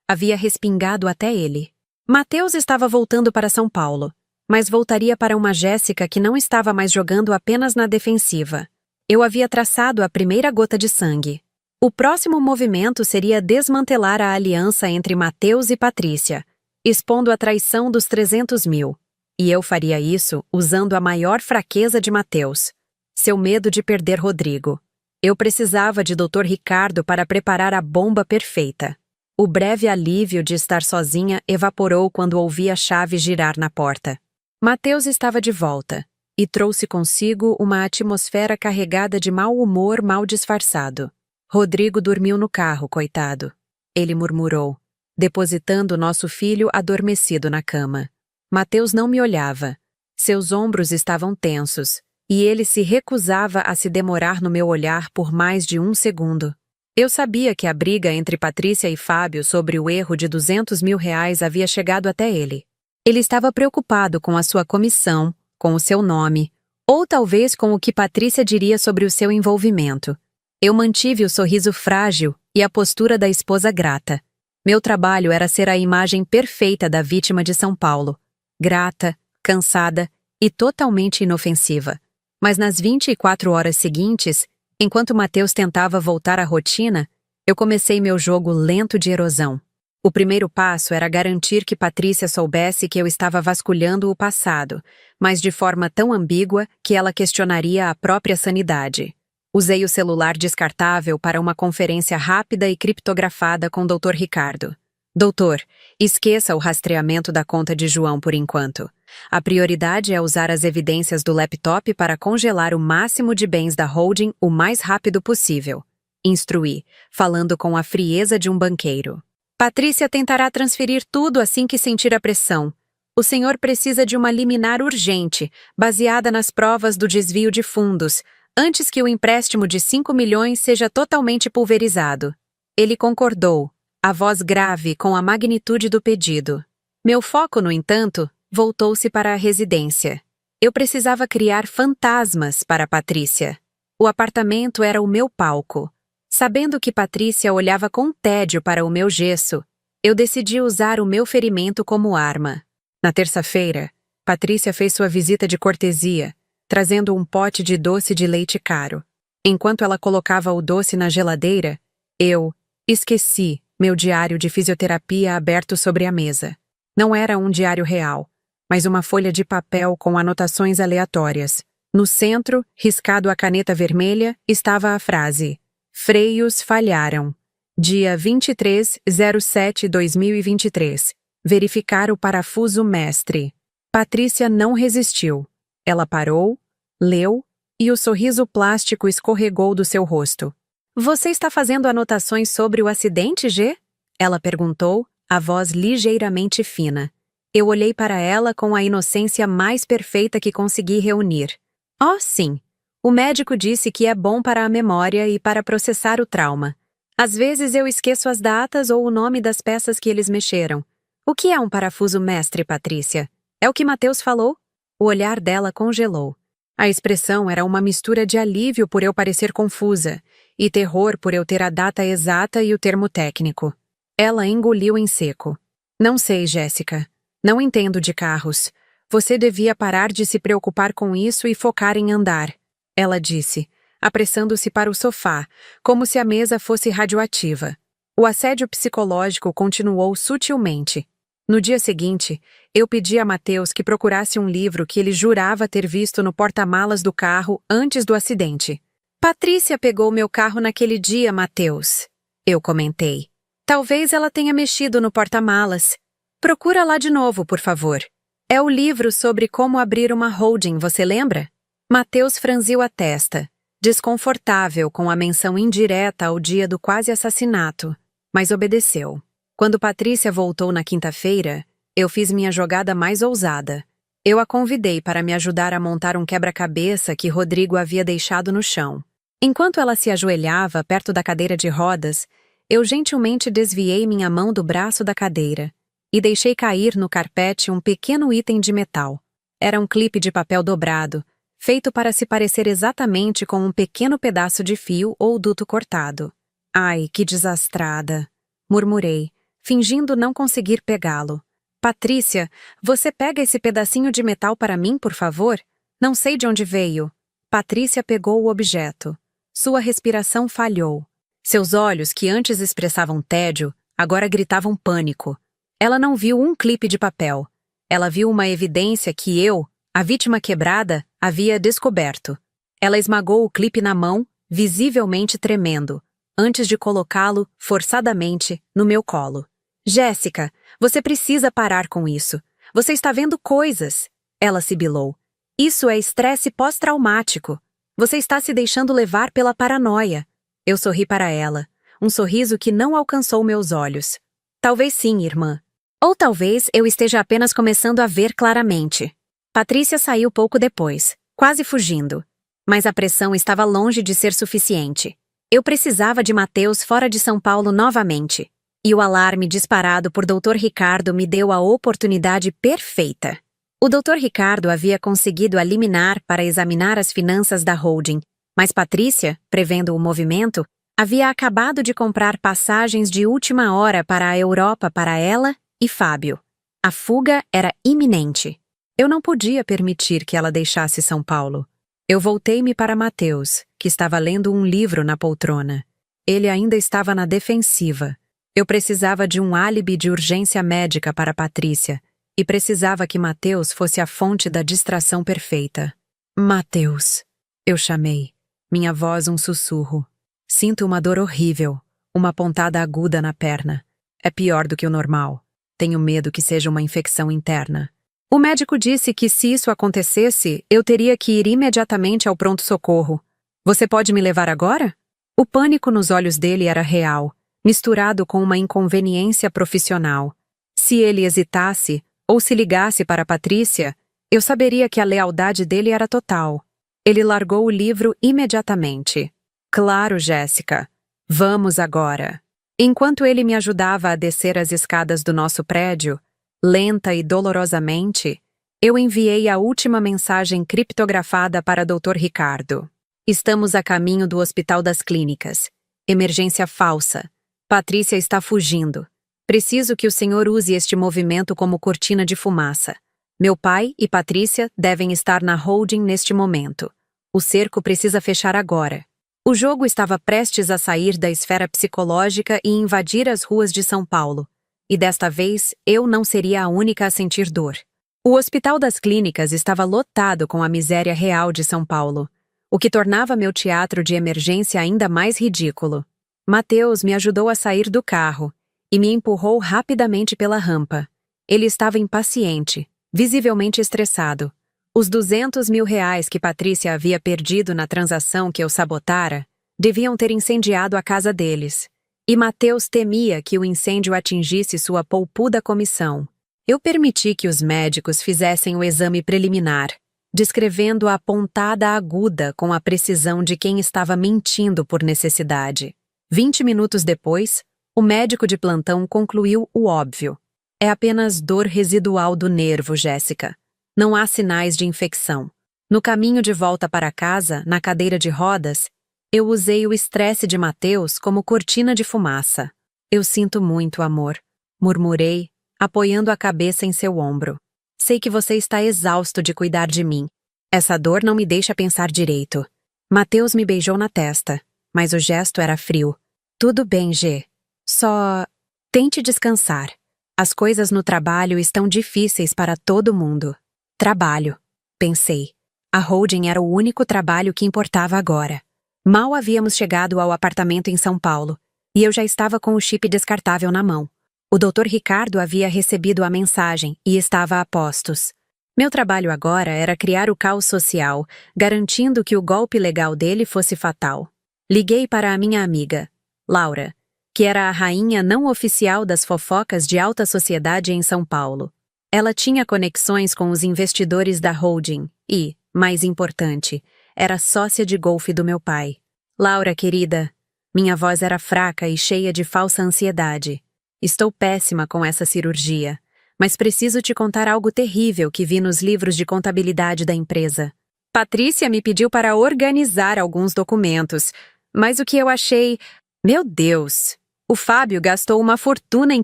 havia respingado até ele. Mateus estava voltando para São Paulo, mas voltaria para uma Jéssica que não estava mais jogando apenas na defensiva. Eu havia traçado a primeira gota de sangue. O próximo movimento seria desmantelar a aliança entre Mateus e Patrícia, expondo a traição dos 300 mil. E eu faria isso usando a maior fraqueza de Mateus, seu medo de perder Rodrigo. Eu precisava de Dr. Ricardo para preparar a bomba perfeita. O breve alívio de estar sozinha evaporou quando ouvi a chave girar na porta. Mateus estava de volta, e trouxe consigo uma atmosfera carregada de mau humor mal disfarçado. Rodrigo dormiu no carro, coitado. Ele murmurou, depositando nosso filho adormecido na cama. Mateus não me olhava. Seus ombros estavam tensos, e ele se recusava a se demorar no meu olhar por mais de 1 segundo. Eu sabia que a briga entre Patrícia e Fábio sobre o erro de R$ 200 mil havia chegado até ele. Ele estava preocupado com a sua comissão, com o seu nome, ou talvez com o que Patrícia diria sobre o seu envolvimento. Eu mantive o sorriso frágil e a postura da esposa grata. Meu trabalho era ser a imagem perfeita da vítima de São Paulo. Grata, cansada e totalmente inofensiva. Mas nas 24 horas seguintes, enquanto Mateus tentava voltar à rotina, eu comecei meu jogo lento de erosão. O primeiro passo era garantir que Patrícia soubesse que eu estava vasculhando o passado, mas de forma tão ambígua que ela questionaria a própria sanidade. Usei o celular descartável para uma conferência rápida e criptografada com Dr. Ricardo. Doutor, esqueça o rastreamento da conta de João por enquanto. A prioridade é usar as evidências do laptop para congelar o máximo de bens da holding o mais rápido possível. Instruí, falando com a frieza de um banqueiro. Patrícia tentará transferir tudo assim que sentir a pressão. O senhor precisa de uma liminar urgente, baseada nas provas do desvio de fundos, antes que o empréstimo de 5 milhões seja totalmente pulverizado. Ele concordou, a voz grave com a magnitude do pedido. Meu foco, no entanto, voltou-se para a residência. Eu precisava criar fantasmas para Patrícia. O apartamento era o meu palco. Sabendo que Patrícia olhava com tédio para o meu gesso, eu decidi usar o meu ferimento como arma. Na terça-feira, Patrícia fez sua visita de cortesia, trazendo um pote de doce de leite caro. Enquanto ela colocava o doce na geladeira, eu esqueci meu diário de fisioterapia aberto sobre a mesa. Não era um diário real, mas uma folha de papel com anotações aleatórias. No centro, riscado a caneta vermelha, estava a frase: Freios falharam. Dia 23/07/2023. Verificar o parafuso mestre. Patrícia não resistiu. Ela parou, leu, e o sorriso plástico escorregou do seu rosto. Você está fazendo anotações sobre o acidente, G? Ela perguntou, a voz ligeiramente fina. Eu olhei para ela com a inocência mais perfeita que consegui reunir. Oh, sim. O médico disse que é bom para a memória e para processar o trauma. Às vezes eu esqueço as datas ou o nome das peças que eles mexeram. O que é um parafuso mestre, Patrícia? É o que Mateus falou? O olhar dela congelou. A expressão era uma mistura de alívio por eu parecer confusa e terror por eu ter a data exata e o termo técnico. Ela engoliu em seco. Não sei, Jéssica. Não entendo de carros. Você devia parar de se preocupar com isso e focar em andar. Ela disse, apressando-se para o sofá, como se a mesa fosse radioativa. O assédio psicológico continuou sutilmente. No dia seguinte, eu pedi a Mateus que procurasse um livro que ele jurava ter visto no porta-malas do carro antes do acidente. Patrícia pegou meu carro naquele dia, Mateus. Eu comentei. Talvez ela tenha mexido no porta-malas. Procura lá de novo, por favor. É o livro sobre como abrir uma holding, você lembra? Mateus franziu a testa, desconfortável com a menção indireta ao dia do quase assassinato, mas obedeceu. Quando Patrícia voltou na quinta-feira, eu fiz minha jogada mais ousada. Eu a convidei para me ajudar a montar um quebra-cabeça que Rodrigo havia deixado no chão. Enquanto ela se ajoelhava perto da cadeira de rodas, eu gentilmente desviei minha mão do braço da cadeira e deixei cair no carpete um pequeno item de metal. Era um clipe de papel dobrado, feito para se parecer exatamente com um pequeno pedaço de fio ou duto cortado. Ai, que desastrada! Murmurei, fingindo não conseguir pegá-lo. Patrícia, você pega esse pedacinho de metal para mim, por favor? Não sei de onde veio. Patrícia pegou o objeto. Sua respiração falhou. Seus olhos, que antes expressavam tédio, agora gritavam pânico. Ela não viu um clipe de papel. Ela viu uma evidência que eu, a vítima quebrada, havia descoberto. Ela esmagou o clipe na mão, visivelmente tremendo, antes de colocá-lo, forçadamente, no meu colo. Jéssica, você precisa parar com isso. Você está vendo coisas. Ela sibilou. Isso é estresse pós-traumático. Você está se deixando levar pela paranoia. Eu sorri para ela, um sorriso que não alcançou meus olhos. Talvez sim, irmã. Ou talvez eu esteja apenas começando a ver claramente. Patrícia saiu pouco depois, quase fugindo. Mas a pressão estava longe de ser suficiente. Eu precisava de Mateus fora de São Paulo novamente. E o alarme disparado por Dr. Ricardo me deu a oportunidade perfeita. O Dr. Ricardo havia conseguido a liminar para examinar as finanças da holding, mas Patrícia, prevendo o movimento, havia acabado de comprar passagens de última hora para a Europa para ela e Fábio. A fuga era iminente. Eu não podia permitir que ela deixasse São Paulo. Eu voltei-me para Mateus, que estava lendo um livro na poltrona. Ele ainda estava na defensiva. Eu precisava de um álibi de urgência médica para Patrícia e precisava que Mateus fosse a fonte da distração perfeita. Mateus, eu chamei. Minha voz um sussurro. Sinto uma dor horrível, uma pontada aguda na perna. É pior do que o normal. Tenho medo que seja uma infecção interna. O médico disse que se isso acontecesse, eu teria que ir imediatamente ao pronto-socorro. Você pode me levar agora? O pânico nos olhos dele era real, misturado com uma inconveniência profissional. Se ele hesitasse ou se ligasse para Patrícia, eu saberia que a lealdade dele era total. Ele largou o livro imediatamente. Claro, Jéssica. Vamos agora. Enquanto ele me ajudava a descer as escadas do nosso prédio, lenta e dolorosamente, eu enviei a última mensagem criptografada para Dr. Ricardo. Estamos a caminho do Hospital das Clínicas. Emergência falsa. Patrícia está fugindo. Preciso que o senhor use este movimento como cortina de fumaça. Meu pai e Patrícia devem estar na holding neste momento. O cerco precisa fechar agora. O jogo estava prestes a sair da esfera psicológica e invadir as ruas de São Paulo. E desta vez, eu não seria a única a sentir dor. O Hospital das Clínicas estava lotado com a miséria real de São Paulo, o que tornava meu teatro de emergência ainda mais ridículo. Mateus me ajudou a sair do carro e me empurrou rapidamente pela rampa. Ele estava impaciente, visivelmente estressado. Os R$ 200.000 que Patrícia havia perdido na transação que eu sabotara deviam ter incendiado a casa deles. E Mateus temia que o incêndio atingisse sua poupuda comissão. Eu permiti que os médicos fizessem o exame preliminar, descrevendo a pontada aguda com a precisão de quem estava mentindo por necessidade. 20 minutos depois, o médico de plantão concluiu o óbvio. É apenas dor residual do nervo, Jéssica. Não há sinais de infecção. No caminho de volta para casa, na cadeira de rodas, eu usei o estresse de Mateus como cortina de fumaça. Eu sinto muito, amor, murmurei, apoiando a cabeça em seu ombro. Sei que você está exausto de cuidar de mim. Essa dor não me deixa pensar direito. Mateus me beijou na testa, mas o gesto era frio. Tudo bem, G. Só tente descansar. As coisas no trabalho estão difíceis para todo mundo. Trabalho, pensei. A holding era o único trabalho que importava agora. Mal havíamos chegado ao apartamento em São Paulo, e eu já estava com o chip descartável na mão. O Dr. Ricardo havia recebido a mensagem e estava a postos. Meu trabalho agora era criar o caos social, garantindo que o golpe legal dele fosse fatal. Liguei para a minha amiga, Laura, que era a rainha não oficial das fofocas de alta sociedade em São Paulo. Ela tinha conexões com os investidores da holding e, mais importante, era sócia de golfe do meu pai. Laura, querida, minha voz era fraca e cheia de falsa ansiedade. Estou péssima com essa cirurgia, mas preciso te contar algo terrível que vi nos livros de contabilidade da empresa. Patrícia me pediu para organizar alguns documentos, mas o que eu achei... Meu Deus! O Fábio gastou uma fortuna em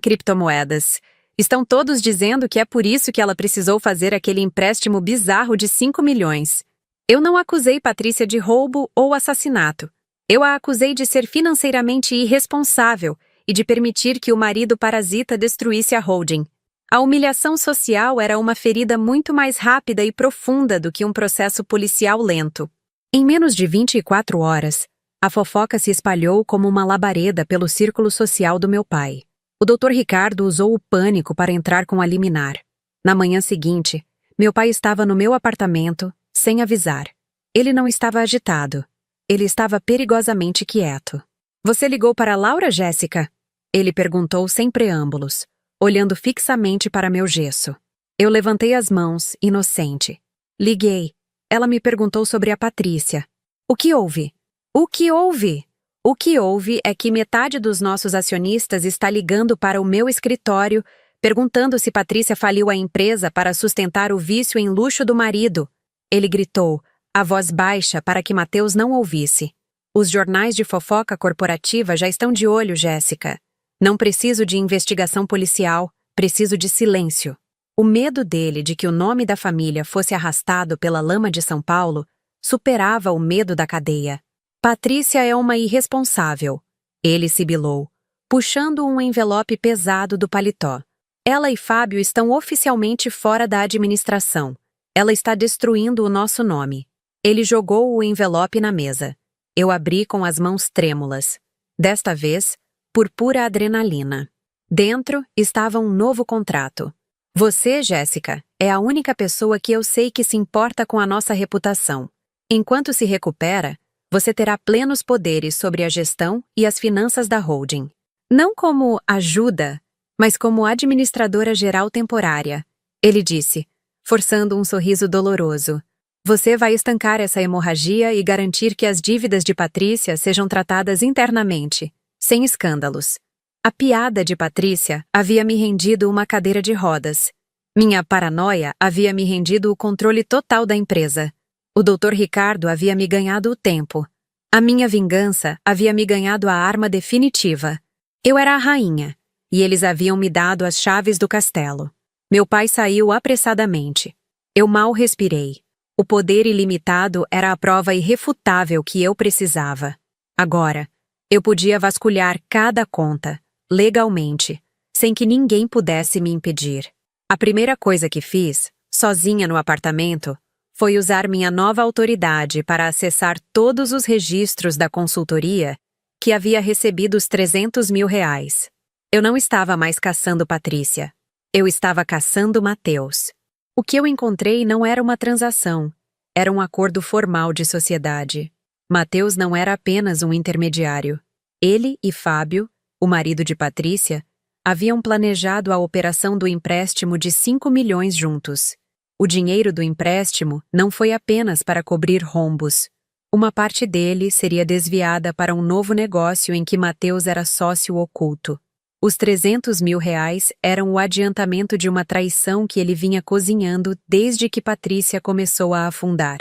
criptomoedas. Estão todos dizendo que é por isso que ela precisou fazer aquele empréstimo bizarro de 5 milhões. Eu não acusei Patrícia de roubo ou assassinato. Eu a acusei de ser financeiramente irresponsável e de permitir que o marido parasita destruísse a holding. A humilhação social era uma ferida muito mais rápida e profunda do que um processo policial lento. Em menos de 24 horas, a fofoca se espalhou como uma labareda pelo círculo social do meu pai. O Dr. Ricardo usou o pânico para entrar com a liminar. Na manhã seguinte, meu pai estava no meu apartamento, sem avisar. Ele não estava agitado. Ele estava perigosamente quieto. Você ligou para Laura, Jéssica? Ele perguntou sem preâmbulos, olhando fixamente para meu gesso. Eu levantei as mãos, inocente. Liguei. Ela me perguntou sobre a Patrícia. O que houve? O que houve? O que houve é que metade dos nossos acionistas está ligando para o meu escritório, perguntando se Patrícia faliu a empresa para sustentar o vício em luxo do marido. Ele gritou, a voz baixa para que Mateus não ouvisse. Os jornais de fofoca corporativa já estão de olho, Jéssica. Não preciso de investigação policial, preciso de silêncio. O medo dele de que o nome da família fosse arrastado pela lama de São Paulo superava o medo da cadeia. Patrícia é uma irresponsável, ele sibilou, puxando um envelope pesado do paletó. Ela e Fábio estão oficialmente fora da administração. Ela está destruindo o nosso nome. Ele jogou o envelope na mesa. Eu abri com as mãos trêmulas. Desta vez, por pura adrenalina. Dentro estava um novo contrato. Você, Jéssica, é a única pessoa que eu sei que se importa com a nossa reputação. Enquanto se recupera, você terá plenos poderes sobre a gestão e as finanças da holding. Não como ajuda, mas como administradora geral temporária. Ele disse, forçando um sorriso doloroso. Você vai estancar essa hemorragia e garantir que as dívidas de Patrícia sejam tratadas internamente, sem escândalos. A piada de Patrícia havia me rendido uma cadeira de rodas. Minha paranoia havia me rendido o controle total da empresa. O Dr. Ricardo havia me ganhado o tempo. A minha vingança havia me ganhado a arma definitiva. Eu era a rainha, e eles haviam me dado as chaves do castelo. Meu pai saiu apressadamente. Eu mal respirei. O poder ilimitado era a prova irrefutável que eu precisava. Agora, eu podia vasculhar cada conta, legalmente, sem que ninguém pudesse me impedir. A primeira coisa que fiz, sozinha no apartamento, foi usar minha nova autoridade para acessar todos os registros da consultoria que havia recebido os 300 mil reais. Eu não estava mais caçando Patrícia. Eu estava caçando Mateus. O que eu encontrei não era uma transação, era um acordo formal de sociedade. Mateus não era apenas um intermediário. Ele e Fábio, o marido de Patrícia, haviam planejado a operação do empréstimo de 5 milhões juntos. O dinheiro do empréstimo não foi apenas para cobrir rombos. Uma parte dele seria desviada para um novo negócio em que Mateus era sócio oculto. Os 300 mil reais eram o adiantamento de uma traição que ele vinha cozinhando desde que Patrícia começou a afundar.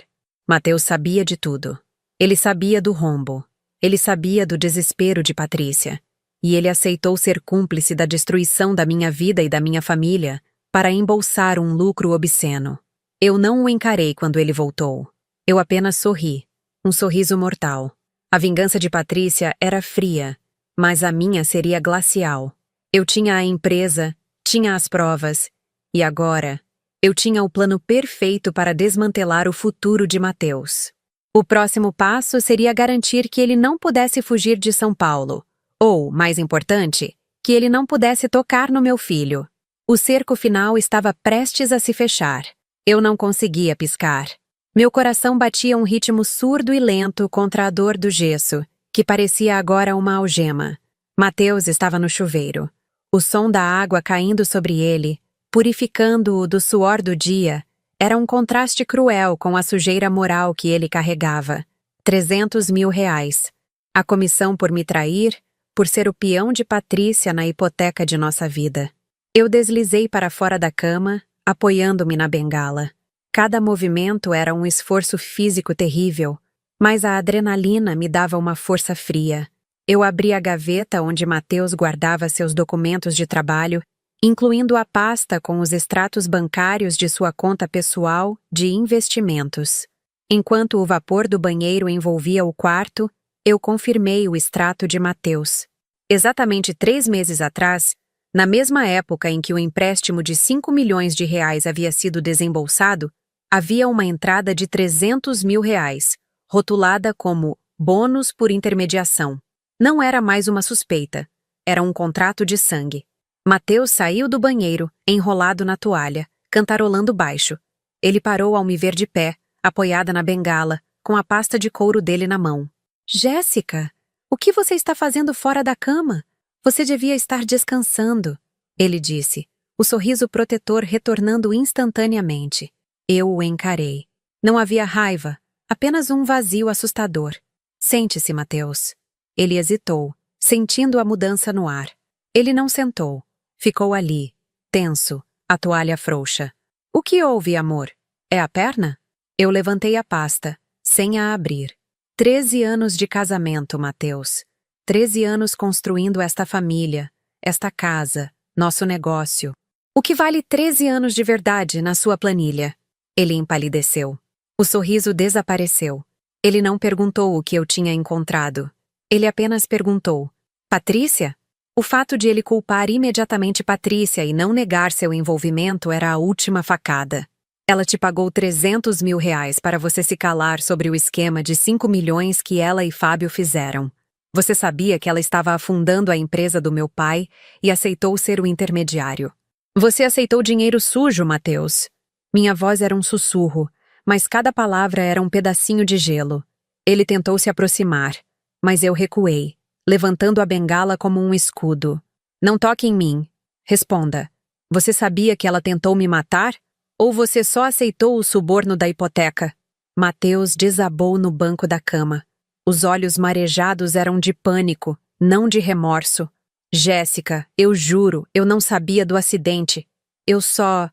Mateus sabia de tudo. Ele sabia do rombo. Ele sabia do desespero de Patrícia. E ele aceitou ser cúmplice da destruição da minha vida e da minha família para embolsar um lucro obsceno. Eu não o encarei quando ele voltou. Eu apenas sorri. um sorriso mortal. A vingança de Patrícia era fria, mas a minha seria glacial. Eu tinha a empresa, tinha as provas, e agora eu tinha o plano perfeito para desmantelar o futuro de Mateus. O próximo passo seria garantir que ele não pudesse fugir de São Paulo, ou, mais importante, que ele não pudesse tocar no meu filho. O cerco final estava prestes a se fechar. Eu não conseguia piscar. Meu coração batia um ritmo surdo e lento contra a dor do gesso, que parecia agora uma algema. Mateus estava no chuveiro. O som da água caindo sobre ele, purificando-o do suor do dia, era um contraste cruel com a sujeira moral que ele carregava. 300 mil reais. A comissão por me trair, por ser o peão de Patrícia na hipoteca de nossa vida. Eu deslizei para fora da cama, apoiando-me na bengala. Cada movimento era um esforço físico terrível, mas a adrenalina me dava uma força fria. Eu abri a gaveta onde Mateus guardava seus documentos de trabalho, incluindo a pasta com os extratos bancários de sua conta pessoal de investimentos. Enquanto o vapor do banheiro envolvia o quarto, eu confirmei o extrato de Mateus. Exatamente 3 meses atrás, na mesma época em que o empréstimo de 5 milhões de reais havia sido desembolsado, havia uma entrada de 300 mil reais, rotulada como bônus por intermediação. Não era mais uma suspeita, era um contrato de sangue. Mateus saiu do banheiro, enrolado na toalha, cantarolando baixo. Ele parou ao me ver de pé, apoiada na bengala, com a pasta de couro dele na mão. Jéssica, o que você está fazendo fora da cama? Você devia estar descansando, ele disse, o sorriso protetor retornando instantaneamente. Eu o encarei. Não havia raiva, apenas um vazio assustador. Sente-se, Mateus. Ele hesitou, sentindo a mudança no ar. Ele não sentou. Ficou ali, tenso, a toalha frouxa. O que houve, amor? É a perna? Eu levantei a pasta, sem a abrir. 13 anos de casamento, Mateus. 13 anos construindo esta família, esta casa, nosso negócio. O que vale 13 anos de verdade na sua planilha? Ele empalideceu. O sorriso desapareceu. Ele não perguntou o que eu tinha encontrado. Ele apenas perguntou: Patrícia? O fato de ele culpar imediatamente Patrícia e não negar seu envolvimento era a última facada. Ela te pagou 300 mil reais para você se calar sobre o esquema de 5 milhões que ela e Fábio fizeram. Você sabia que ela estava afundando a empresa do meu pai e aceitou ser o intermediário. Você aceitou dinheiro sujo, Mateus. Minha voz era um sussurro, mas cada palavra era um pedacinho de gelo. Ele tentou se aproximar, mas eu recuei, levantando a bengala como um escudo. Não toque em mim. Responda. Você sabia que ela tentou me matar? Ou você só aceitou o suborno da hipoteca? Mateus desabou no banco da cama. Os olhos marejados eram de pânico, não de remorso. Jéssica, eu juro, eu não sabia do acidente. Eu só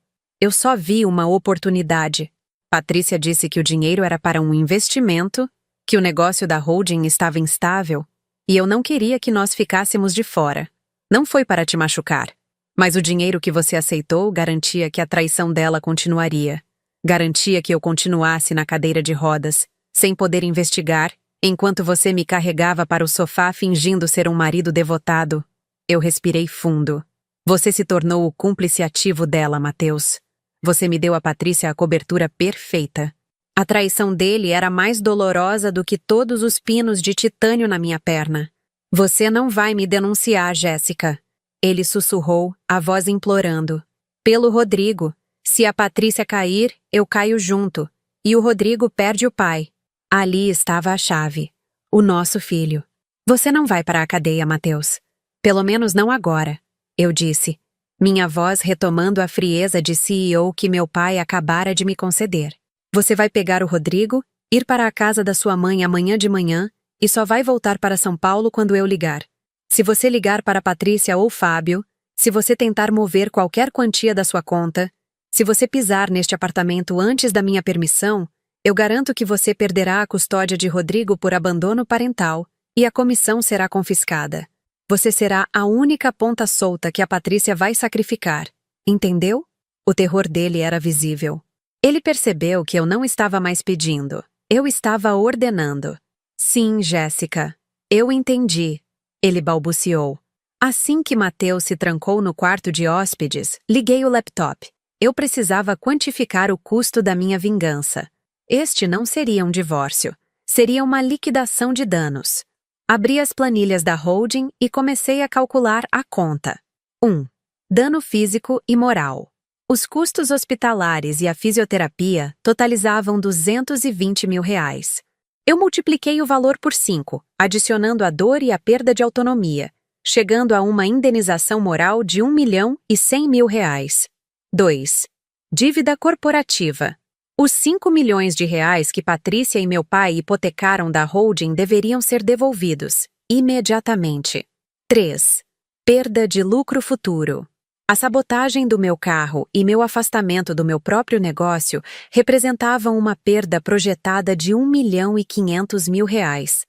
vi uma oportunidade. Patrícia disse que o dinheiro era para um investimento, que o negócio da holding estava instável, e eu não queria que nós ficássemos de fora. Não foi para te machucar. Mas o dinheiro que você aceitou garantia que a traição dela continuaria. Garantia que eu continuasse na cadeira de rodas, sem poder investigar, enquanto você me carregava para o sofá fingindo ser um marido devotado. Eu respirei fundo. Você se tornou o cúmplice ativo dela, Mateus. Você me deu a Patrícia a cobertura perfeita. A traição dele era mais dolorosa do que todos os pinos de titânio na minha perna. Você não vai me denunciar, Jéssica. Ele sussurrou, a voz implorando. Pelo Rodrigo. Se a Patrícia cair, eu caio junto. E o Rodrigo perde o pai. Ali estava a chave. O nosso filho. Você não vai para a cadeia, Mateus. Pelo menos não agora, eu disse. Minha voz retomando a frieza de CEO que meu pai acabara de me conceder. Você vai pegar o Rodrigo, ir para a casa da sua mãe amanhã de manhã e só vai voltar para São Paulo quando eu ligar. Se você ligar para Patrícia ou Fábio, se você tentar mover qualquer quantia da sua conta, se você pisar neste apartamento antes da minha permissão, eu garanto que você perderá a custódia de Rodrigo por abandono parental e a comissão será confiscada. Você será a única ponta solta que a Patrícia vai sacrificar. Entendeu? O terror dele era visível. Ele percebeu que eu não estava mais pedindo. Eu estava ordenando. Sim, Jéssica. Eu entendi. Ele balbuciou. Assim que Mateus se trancou no quarto de hóspedes, liguei o laptop. Eu precisava quantificar o custo da minha vingança. Este não seria um divórcio. Seria uma liquidação de danos. Abri as planilhas da holding e comecei a calcular a conta. 1. Dano físico e moral. Os custos hospitalares e a fisioterapia totalizavam R$ 220 mil. Eu multipliquei o valor por 5, adicionando a dor e a perda de autonomia, chegando a uma indenização moral de R$ 1.100.000. 2. Dívida corporativa. Os R$ 5 milhões que Patrícia e meu pai hipotecaram da holding deveriam ser devolvidos, imediatamente. 3. Perda de lucro futuro. A sabotagem do meu carro e meu afastamento do meu próprio negócio representavam uma perda projetada de R$ 1.500.000.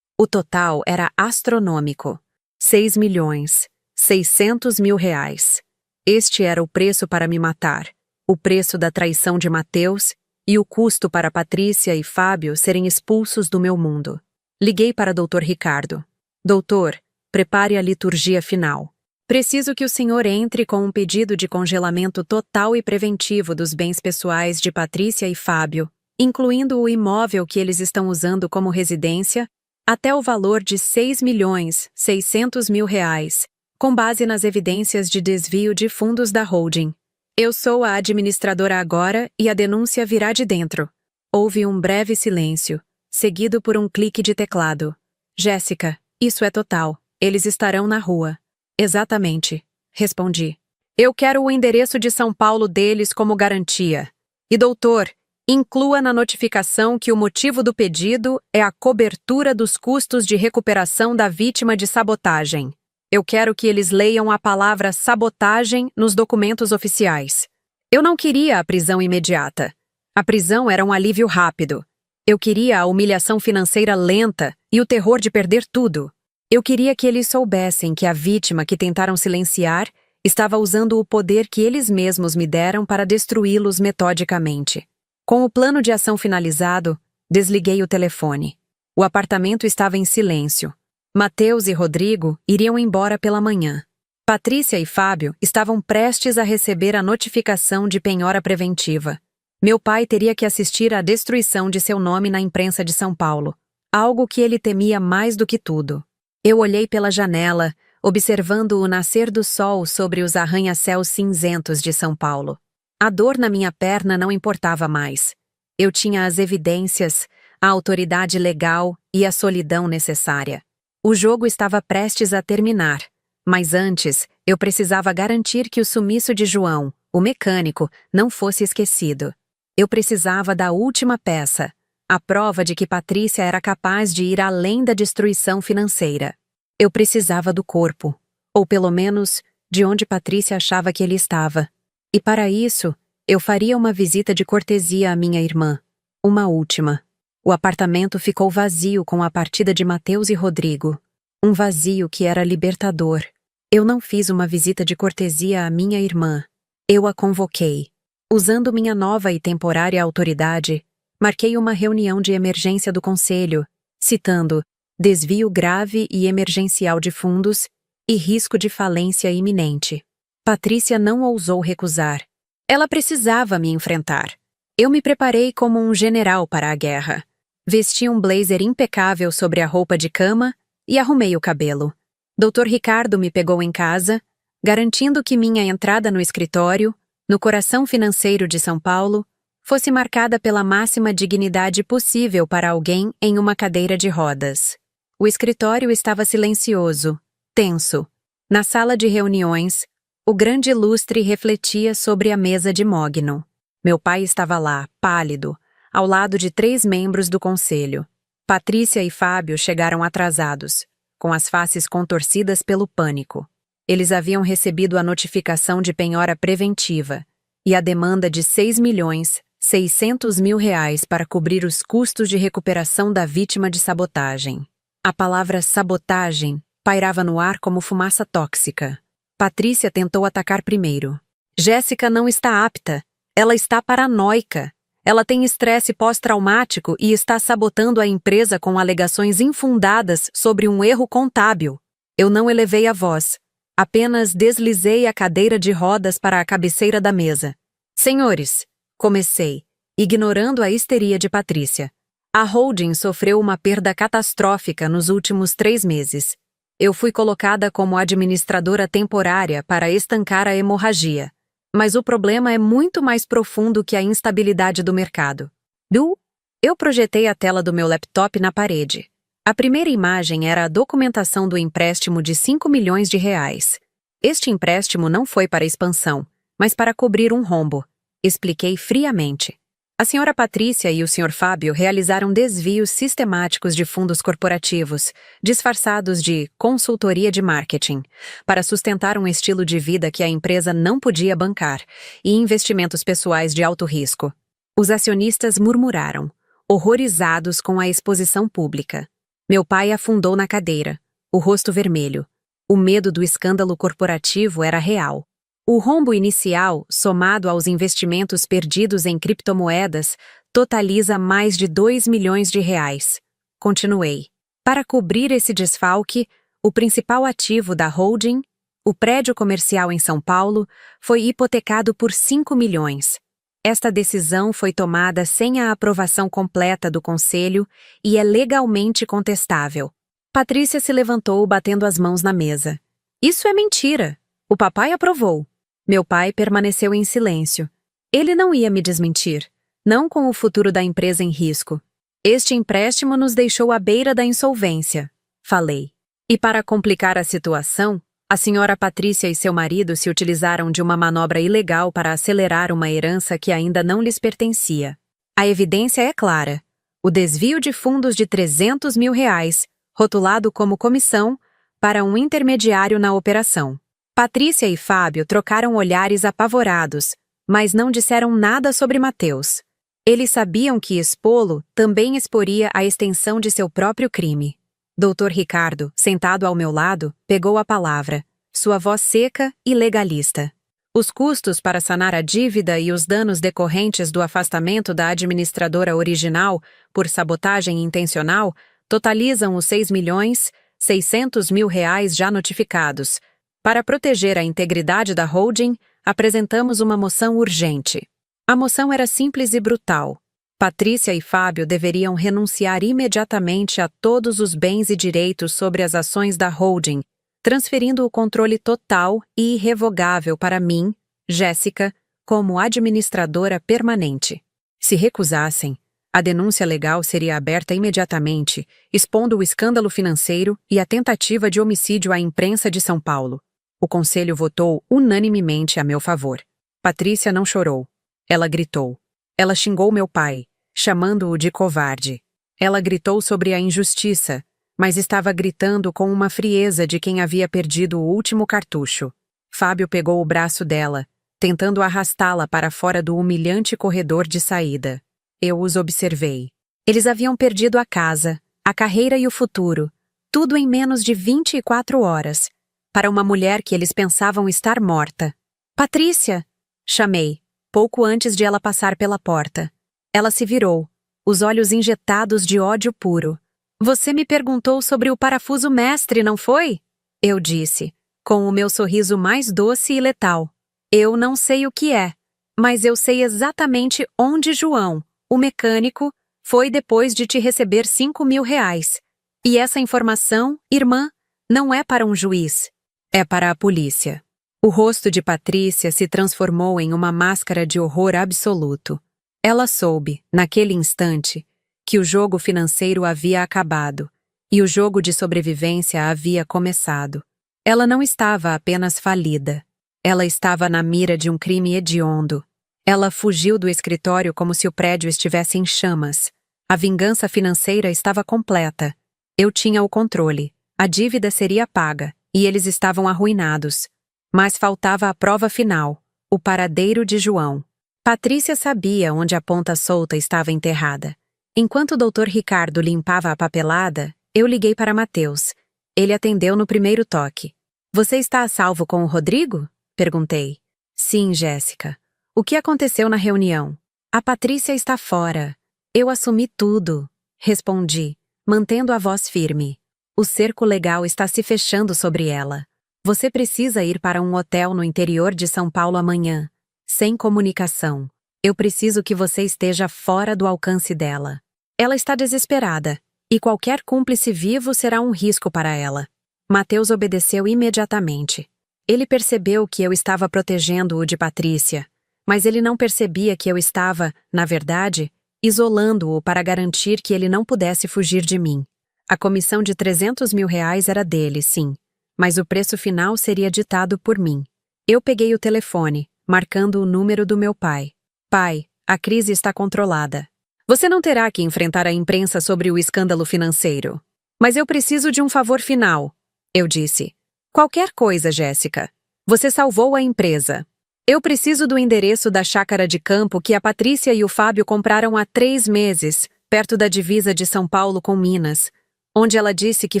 O total era astronômico. R$ 6.600.000. Este era o preço para me matar, o preço da traição de Mateus e o custo para Patrícia e Fábio serem expulsos do meu mundo. Liguei para Dr. Ricardo. Doutor, prepare a liturgia final. Preciso que o senhor entre com um pedido de congelamento total e preventivo dos bens pessoais de Patrícia e Fábio, incluindo o imóvel que eles estão usando como residência, até o valor de R$ 6.600.000, com base nas evidências de desvio de fundos da holding. Eu sou a administradora agora e a denúncia virá de dentro. Houve um breve silêncio, seguido por um clique de teclado. Jéssica, isso é total. Eles estarão na rua. Exatamente, respondi. Eu quero o endereço de São Paulo deles como garantia. E doutor, inclua na notificação que o motivo do pedido é a cobertura dos custos de recuperação da vítima de sabotagem. Eu quero que eles leiam a palavra sabotagem nos documentos oficiais. Eu não queria a prisão imediata. A prisão era um alívio rápido. Eu queria a humilhação financeira lenta e o terror de perder tudo. Eu queria que eles soubessem que a vítima que tentaram silenciar estava usando o poder que eles mesmos me deram para destruí-los metodicamente. Com o plano de ação finalizado, desliguei o telefone. O apartamento estava em silêncio. Mateus e Rodrigo iriam embora pela manhã. Patrícia e Fábio estavam prestes a receber a notificação de penhora preventiva. Meu pai teria que assistir à destruição de seu nome na imprensa de São Paulo, algo que ele temia mais do que tudo. Eu olhei pela janela, observando o nascer do sol sobre os arranha-céus cinzentos de São Paulo. A dor na minha perna não importava mais. Eu tinha as evidências, a autoridade legal e a solidão necessária. O jogo estava prestes a terminar, mas antes eu precisava garantir que o sumiço de João, o mecânico, não fosse esquecido. Eu precisava da última peça, a prova de que Patrícia era capaz de ir além da destruição financeira. Eu precisava do corpo, ou pelo menos, de onde Patrícia achava que ele estava. E para isso, eu faria uma visita de cortesia à minha irmã. Uma última. O apartamento ficou vazio com a partida de Mateus e Rodrigo. Um vazio que era libertador. Eu não fiz uma visita de cortesia à minha irmã. Eu a convoquei. Usando minha nova e temporária autoridade, marquei uma reunião de emergência do conselho, citando desvio grave e emergencial de fundos e risco de falência iminente. Patrícia não ousou recusar. Ela precisava me enfrentar. Eu me preparei como um general para a guerra. Vesti um blazer impecável sobre a roupa de cama e arrumei o cabelo. Dr. Ricardo me pegou em casa, garantindo que minha entrada no escritório, no coração financeiro de São Paulo, fosse marcada pela máxima dignidade possível para alguém em uma cadeira de rodas. O escritório estava silencioso, tenso. Na sala de reuniões, o grande lustre refletia sobre a mesa de mogno. Meu pai estava lá, pálido, ao lado de 3 membros do conselho. Patrícia e Fábio chegaram atrasados, com as faces contorcidas pelo pânico. Eles haviam recebido a notificação de penhora preventiva e a demanda de R$ 6.600.000 para cobrir os custos de recuperação da vítima de sabotagem. A palavra sabotagem pairava no ar como fumaça tóxica. Patrícia tentou atacar primeiro. Jéssica não está apta. Ela está paranoica. Ela tem estresse pós-traumático e está sabotando a empresa com alegações infundadas sobre um erro contábil. Eu não elevei a voz. Apenas deslizei a cadeira de rodas para a cabeceira da mesa. Senhores, comecei, ignorando a histeria de Patrícia. A holding sofreu uma perda catastrófica nos últimos 3 meses. Eu fui colocada como administradora temporária para estancar a hemorragia. Mas o problema é muito mais profundo que a instabilidade do mercado. Eu projetei a tela do meu laptop na parede. A primeira imagem era a documentação do empréstimo de 5 milhões de reais. Este empréstimo não foi para expansão, mas para cobrir um rombo. Expliquei friamente. A senhora Patrícia e o senhor Fábio realizaram desvios sistemáticos de fundos corporativos, disfarçados de consultoria de marketing, para sustentar um estilo de vida que a empresa não podia bancar, e investimentos pessoais de alto risco. Os acionistas murmuraram, horrorizados com a exposição pública. Meu pai afundou na cadeira, o rosto vermelho. O medo do escândalo corporativo era real. O rombo inicial, somado aos investimentos perdidos em criptomoedas, totaliza mais de 2 milhões de reais. Continuei. Para cobrir esse desfalque, o principal ativo da holding, o prédio comercial em São Paulo, foi hipotecado por 5 milhões. Esta decisão foi tomada sem a aprovação completa do conselho e é legalmente contestável. Patrícia se levantou batendo as mãos na mesa. Isso é mentira. O papai aprovou. Meu pai permaneceu em silêncio. Ele não ia me desmentir, não com o futuro da empresa em risco. Este empréstimo nos deixou à beira da insolvência, falei. E para complicar a situação, a senhora Patrícia e seu marido se utilizaram de uma manobra ilegal para acelerar uma herança que ainda não lhes pertencia. A evidência é clara. O desvio de fundos de 300 mil reais, rotulado como comissão, para um intermediário na operação. Patrícia e Fábio trocaram olhares apavorados, mas não disseram nada sobre Mateus. Eles sabiam que expô-lo também exporia a extensão de seu próprio crime. Dr. Ricardo, sentado ao meu lado, pegou a palavra, sua voz seca e legalista. Os custos para sanar a dívida e os danos decorrentes do afastamento da administradora original por sabotagem intencional totalizam os 6.600.000 reais já notificados. Para proteger a integridade da holding, apresentamos uma moção urgente. A moção era simples e brutal. Patrícia e Fábio deveriam renunciar imediatamente a todos os bens e direitos sobre as ações da holding, transferindo o controle total e irrevogável para mim, Jéssica, como administradora permanente. Se recusassem, a denúncia legal seria aberta imediatamente, expondo o escândalo financeiro e a tentativa de homicídio à imprensa de São Paulo. O conselho votou unanimemente a meu favor. Patrícia não chorou. Ela gritou. Ela xingou meu pai, chamando-o de covarde. Ela gritou sobre a injustiça, mas estava gritando com uma frieza de quem havia perdido o último cartucho. Fábio pegou o braço dela, tentando arrastá-la para fora do humilhante corredor de saída. Eu os observei. Eles haviam perdido a casa, a carreira e o futuro, tudo em menos de 24 horas. Para uma mulher que eles pensavam estar morta. Patrícia! Chamei, pouco antes de ela passar pela porta. Ela se virou, os olhos injetados de ódio puro. Você me perguntou sobre o parafuso mestre, não foi? Eu disse, com o meu sorriso mais doce e letal. Eu não sei o que é, mas eu sei exatamente onde João, o mecânico, foi depois de te receber 5 mil reais. E essa informação, irmã, não é para um juiz. É para a polícia. O rosto de Patrícia se transformou em uma máscara de horror absoluto. Ela soube, naquele instante, que o jogo financeiro havia acabado e o jogo de sobrevivência havia começado. Ela não estava apenas falida. Ela estava na mira de um crime hediondo. Ela fugiu do escritório como se o prédio estivesse em chamas. A vingança financeira estava completa. Eu tinha o controle. A dívida seria paga. E eles estavam arruinados. Mas faltava a prova final, o paradeiro de João. Patrícia sabia onde a ponta solta estava enterrada. Enquanto o Dr. Ricardo limpava a papelada, eu liguei para Mateus. Ele atendeu no primeiro toque. Você está a salvo com o Rodrigo? Perguntei. Sim, Jéssica. O que aconteceu na reunião? A Patrícia está fora. Eu assumi tudo, respondi, mantendo a voz firme. O cerco legal está se fechando sobre ela. Você precisa ir para um hotel no interior de São Paulo amanhã, sem comunicação. Eu preciso que você esteja fora do alcance dela. Ela está desesperada, e qualquer cúmplice vivo será um risco para ela. Mateus obedeceu imediatamente. Ele percebeu que eu estava protegendo-o de Patrícia, mas ele não percebia que eu estava, na verdade, isolando-o para garantir que ele não pudesse fugir de mim. A comissão de R$300 mil era dele, sim, mas o preço final seria ditado por mim. Eu peguei o telefone, marcando o número do meu pai. Pai, a crise está controlada. Você não terá que enfrentar a imprensa sobre o escândalo financeiro. Mas eu preciso de um favor final, eu disse. Qualquer coisa, Jéssica. Você salvou a empresa. Eu preciso do endereço da chácara de campo que a Patrícia e o Fábio compraram há 3 meses, perto da divisa de São Paulo com Minas, onde ela disse que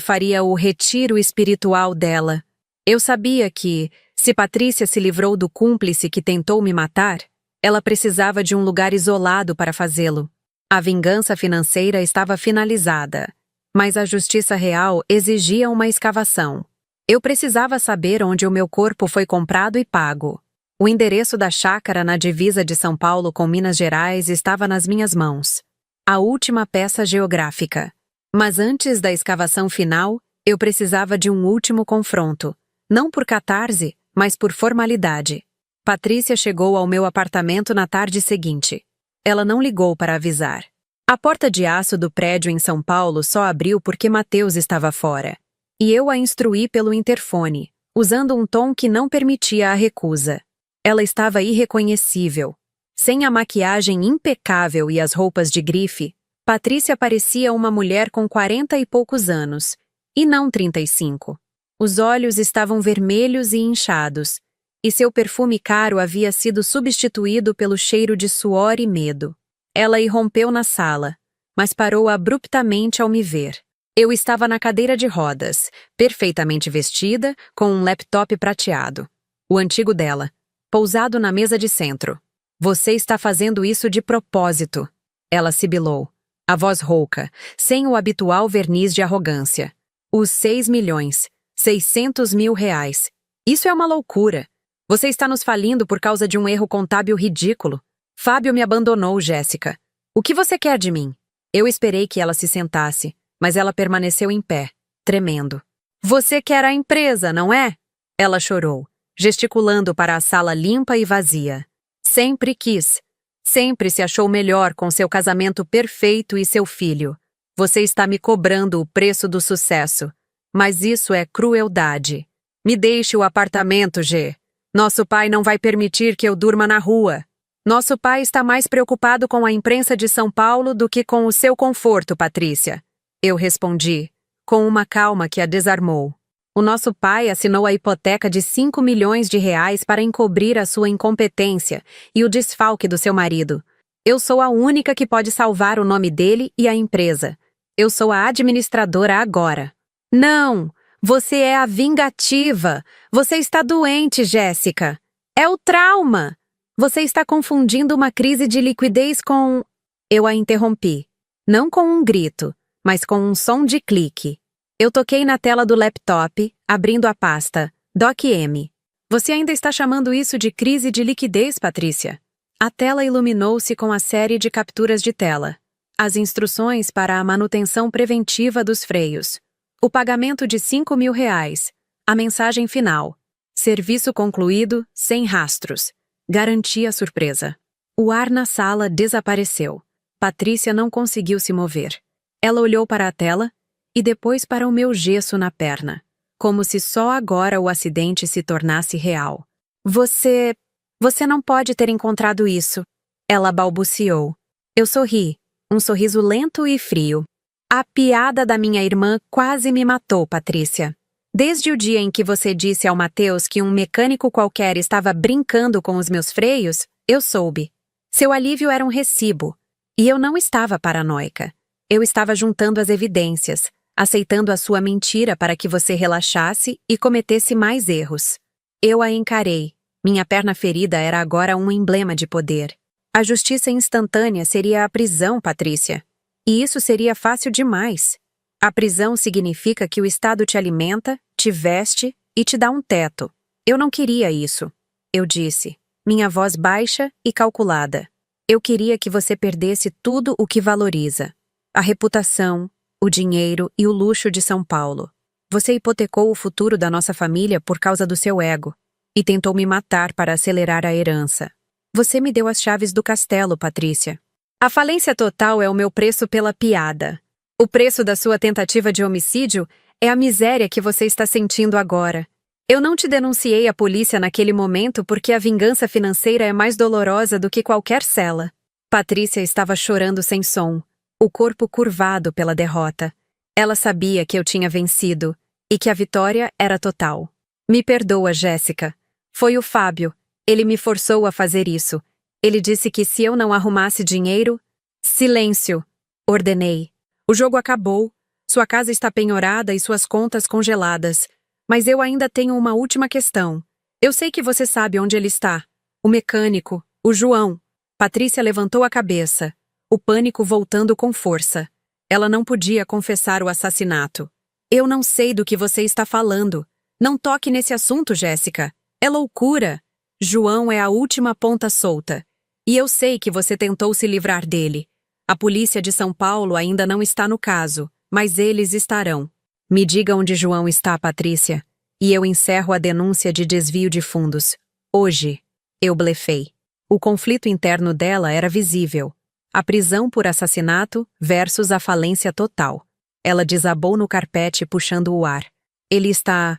faria o retiro espiritual dela. Eu sabia que, se Patrícia se livrou do cúmplice que tentou me matar, ela precisava de um lugar isolado para fazê-lo. A vingança financeira estava finalizada, mas a justiça real exigia uma escavação. Eu precisava saber onde o meu corpo foi comprado e pago. O endereço da chácara na divisa de São Paulo com Minas Gerais estava nas minhas mãos. A última peça geográfica. Mas antes da escavação final, eu precisava de um último confronto. Não por catarse, mas por formalidade. Patrícia chegou ao meu apartamento na tarde seguinte. Ela não ligou para avisar. A porta de aço do prédio em São Paulo só abriu porque Mateus estava fora. E eu a instruí pelo interfone, usando um tom que não permitia a recusa. Ela estava irreconhecível. Sem a maquiagem impecável e as roupas de grife, Patrícia parecia uma mulher com 40 e poucos anos, e não 35. Os olhos estavam vermelhos e inchados, e seu perfume caro havia sido substituído pelo cheiro de suor e medo. Ela irrompeu na sala, mas parou abruptamente ao me ver. Eu estava na cadeira de rodas, perfeitamente vestida, com um laptop prateado. O antigo dela, pousado na mesa de centro. Você está fazendo isso de propósito. Ela sibilou, a voz rouca, sem o habitual verniz de arrogância. Os 6.600.000 reais. Isso é uma loucura. Você está nos falindo por causa de um erro contábil ridículo. Fábio me abandonou, Jéssica. O que você quer de mim? Eu esperei que ela se sentasse, mas ela permaneceu em pé, tremendo. Você quer a empresa, não é? Ela chorou, gesticulando para a sala limpa e vazia. Sempre quis. Sempre se achou melhor com seu casamento perfeito e seu filho. Você está me cobrando o preço do sucesso. Mas isso é crueldade. Me deixe o apartamento, G. Nosso pai não vai permitir que eu durma na rua. Nosso pai está mais preocupado com a imprensa de São Paulo do que com o seu conforto, Patrícia. Eu respondi, com uma calma que a desarmou. O nosso pai assinou a hipoteca de 5 milhões de reais para encobrir a sua incompetência e o desfalque do seu marido. Eu sou a única que pode salvar o nome dele e a empresa. Eu sou a administradora agora. Não! Você é a vingativa. Você está doente, Jéssica. É o trauma. Você está confundindo uma crise de liquidez com... Eu a interrompi. Não com um grito, mas com um som de clique. Eu toquei na tela do laptop, abrindo a pasta. DocM. Você ainda está chamando isso de crise de liquidez, Patrícia? A tela iluminou-se com a série de capturas de tela. As instruções para a manutenção preventiva dos freios. O pagamento de 5 mil reais. A mensagem final. Serviço concluído, sem rastros. Garantia surpresa. O ar na sala desapareceu. Patrícia não conseguiu se mover. Ela olhou para a tela e depois para o meu gesso na perna, como se só agora o acidente se tornasse real. Você não pode ter encontrado isso. Ela balbuciou. Eu sorri, um sorriso lento e frio. A piada da minha irmã quase me matou, Patrícia. Desde o dia em que você disse ao Mateus que um mecânico qualquer estava brincando com os meus freios, eu soube. Seu alívio era um recibo. E eu não estava paranoica. Eu estava juntando as evidências, aceitando a sua mentira para que você relaxasse e cometesse mais erros. Eu a encarei. Minha perna ferida era agora um emblema de poder. A justiça instantânea seria a prisão, Patrícia. E isso seria fácil demais. A prisão significa que o Estado te alimenta, te veste e te dá um teto. Eu não queria isso. Eu disse, minha voz baixa e calculada. Eu queria que você perdesse tudo o que valoriza. A reputação, o dinheiro e o luxo de São Paulo. Você hipotecou o futuro da nossa família por causa do seu ego e tentou me matar para acelerar a herança. Você me deu as chaves do castelo, Patrícia. A falência total é o meu preço pela piada. O preço da sua tentativa de homicídio é a miséria que você está sentindo agora. Eu não te denunciei à polícia naquele momento porque a vingança financeira é mais dolorosa do que qualquer cela. Patrícia estava chorando sem som, o corpo curvado pela derrota. Ela sabia que eu tinha vencido e que a vitória era total. Me perdoa, Jéssica. Foi o Fábio. Ele me forçou a fazer isso. Ele disse que se eu não arrumasse dinheiro... Silêncio! Ordenei. O jogo acabou. Sua casa está penhorada e suas contas congeladas. Mas eu ainda tenho uma última questão. Eu sei que você sabe onde ele está. O mecânico, o João. Patrícia levantou a cabeça, o pânico voltando com força. Ela não podia confessar o assassinato. Eu não sei do que você está falando. Não toque nesse assunto, Jéssica. É loucura. João é a última ponta solta. E eu sei que você tentou se livrar dele. A polícia de São Paulo ainda não está no caso, mas eles estarão. Me diga onde João está, Patrícia, e eu encerro a denúncia de desvio de fundos. Hoje. Eu blefei. O conflito interno dela era visível. A prisão por assassinato versus a falência total. Ela desabou no carpete puxando o ar. Ele está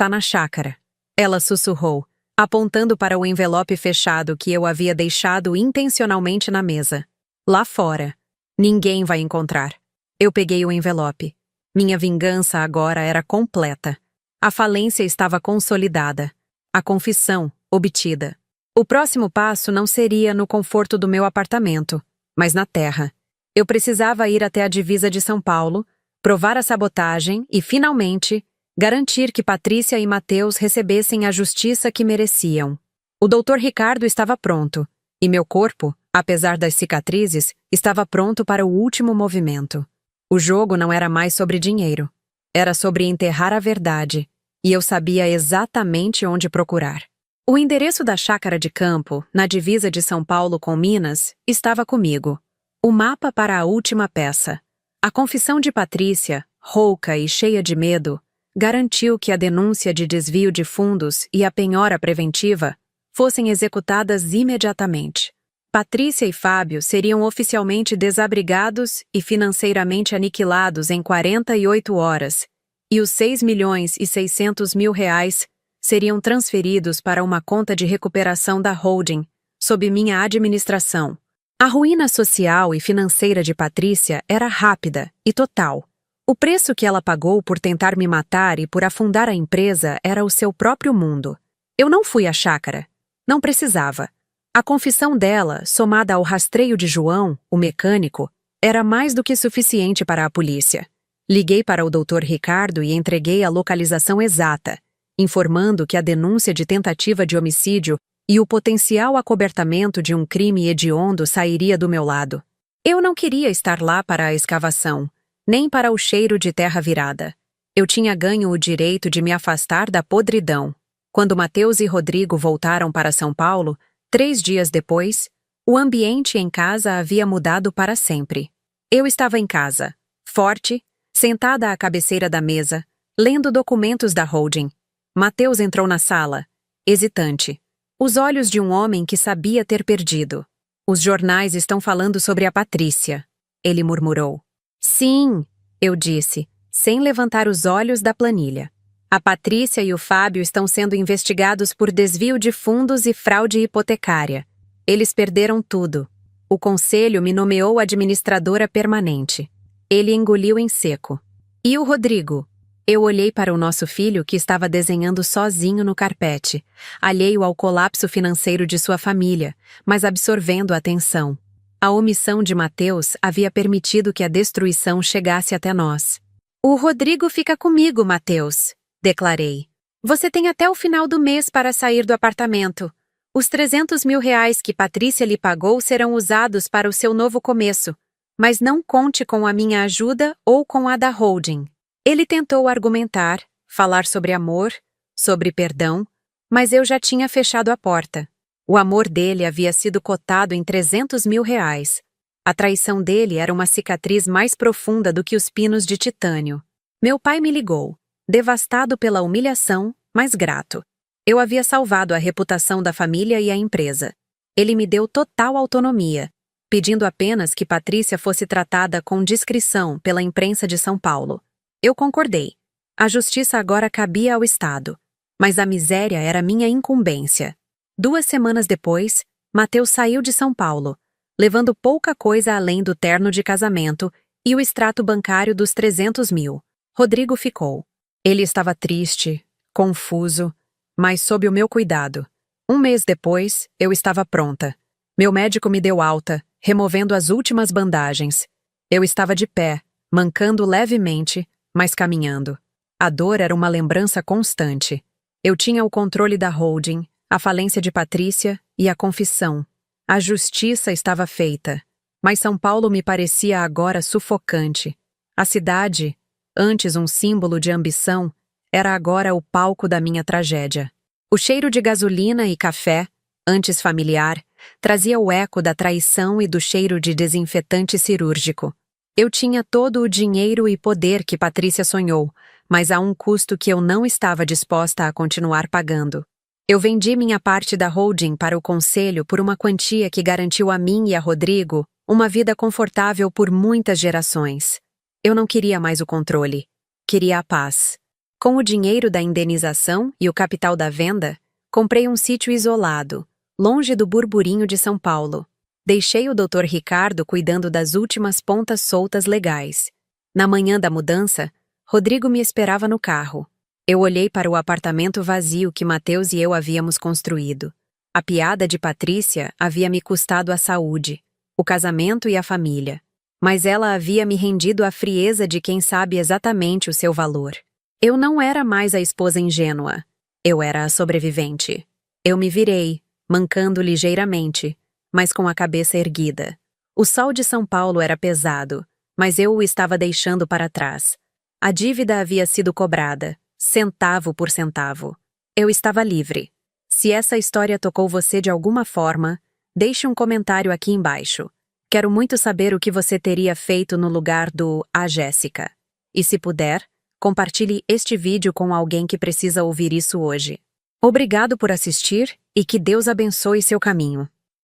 na chácara. Ela sussurrou, apontando para o envelope fechado que eu havia deixado intencionalmente na mesa. Lá fora. Ninguém vai encontrar. Eu peguei o envelope. Minha vingança agora era completa. A falência estava consolidada. A confissão, obtida. O próximo passo não seria no conforto do meu apartamento, mas na terra. Eu precisava ir até a divisa de São Paulo, provar a sabotagem e, finalmente, garantir que Patrícia e Mateus recebessem a justiça que mereciam. O Dr. Ricardo estava pronto, e meu corpo, apesar das cicatrizes, estava pronto para o último movimento. O jogo não era mais sobre dinheiro. Era sobre enterrar a verdade, e eu sabia exatamente onde procurar. O endereço da chácara de campo, na divisa de São Paulo com Minas, estava comigo. O mapa para a última peça. A confissão de Patrícia, rouca e cheia de medo, garantiu que a denúncia de desvio de fundos e a penhora preventiva fossem executadas imediatamente. Patrícia e Fábio seriam oficialmente desabrigados e financeiramente aniquilados em 48 horas, e os R$ 6.600.000 seriam transferidos para uma conta de recuperação da holding, sob minha administração. A ruína social e financeira de Patrícia era rápida e total. O preço que ela pagou por tentar me matar e por afundar a empresa era o seu próprio mundo. Eu não fui à chácara. Não precisava. A confissão dela, somada ao rastreio de João, o mecânico, era mais do que suficiente para a polícia. Liguei para o Dr. Ricardo e entreguei a localização exata, informando que a denúncia de tentativa de homicídio e o potencial acobertamento de um crime hediondo sairia do meu lado. Eu não queria estar lá para a escavação, nem para o cheiro de terra virada. Eu tinha ganho o direito de me afastar da podridão. Quando Mateus e Rodrigo voltaram para São Paulo, 3 dias depois, o ambiente em casa havia mudado para sempre. Eu estava em casa, forte, sentada à cabeceira da mesa, lendo documentos da holding. Mateus entrou na sala, hesitante. Os olhos de um homem que sabia ter perdido. Os jornais estão falando sobre a Patrícia, ele murmurou. Sim, eu disse, sem levantar os olhos da planilha. A Patrícia e o Fábio estão sendo investigados por desvio de fundos e fraude hipotecária. Eles perderam tudo. O conselho me nomeou administradora permanente. Ele engoliu em seco. E o Rodrigo? Eu olhei para o nosso filho que estava desenhando sozinho no carpete, alheio ao colapso financeiro de sua família, mas absorvendo a atenção. A omissão de Mateus havia permitido que a destruição chegasse até nós. O Rodrigo fica comigo, Mateus, declarei. Você tem até o final do mês para sair do apartamento. Os 300 mil reais que Patrícia lhe pagou serão usados para o seu novo começo, mas não conte com a minha ajuda ou com a da holding. Ele tentou argumentar, falar sobre amor, sobre perdão, mas eu já tinha fechado a porta. O amor dele havia sido cotado em 300 mil reais. A traição dele era uma cicatriz mais profunda do que os pinos de titânio. Meu pai me ligou, devastado pela humilhação, mas grato. Eu havia salvado a reputação da família e a empresa. Ele me deu total autonomia, pedindo apenas que Patrícia fosse tratada com discrição pela imprensa de São Paulo. Eu concordei. A justiça agora cabia ao Estado, mas a miséria era minha incumbência. 2 semanas depois, Mateus saiu de São Paulo, levando pouca coisa além do terno de casamento e o extrato bancário dos 300 mil. Rodrigo ficou. Ele estava triste, confuso, mas sob o meu cuidado. 1 mês depois, eu estava pronta. Meu médico me deu alta, removendo as últimas bandagens. Eu estava de pé, mancando levemente, mas caminhando. A dor era uma lembrança constante. Eu tinha o controle da holding, a falência de Patrícia e a confissão. A justiça estava feita, mas São Paulo me parecia agora sufocante. A cidade, antes um símbolo de ambição, era agora o palco da minha tragédia. O cheiro de gasolina e café, antes familiar, trazia o eco da traição e do cheiro de desinfetante cirúrgico. Eu tinha todo o dinheiro e poder que Patrícia sonhou, mas a um custo que eu não estava disposta a continuar pagando. Eu vendi minha parte da holding para o conselho por uma quantia que garantiu a mim e a Rodrigo uma vida confortável por muitas gerações. Eu não queria mais o controle. Queria a paz. Com o dinheiro da indenização e o capital da venda, comprei um sítio isolado, longe do burburinho de São Paulo. Deixei o Dr. Ricardo cuidando das últimas pontas soltas legais. Na manhã da mudança, Rodrigo me esperava no carro. Eu olhei para o apartamento vazio que Mateus e eu havíamos construído. A piada de Patrícia havia me custado a saúde, o casamento e a família. Mas ela havia me rendido à frieza de quem sabe exatamente o seu valor. Eu não era mais a esposa ingênua. Eu era a sobrevivente. Eu me virei, mancando ligeiramente, mas com a cabeça erguida. O sol de São Paulo era pesado, mas eu o estava deixando para trás. A dívida havia sido cobrada, centavo por centavo. Eu estava livre. Se essa história tocou você de alguma forma, deixe um comentário aqui embaixo. Quero muito saber o que você teria feito no lugar do A Jéssica. E se puder, compartilhe este vídeo com alguém que precisa ouvir isso hoje. Obrigado por assistir e que Deus abençoe seu caminho.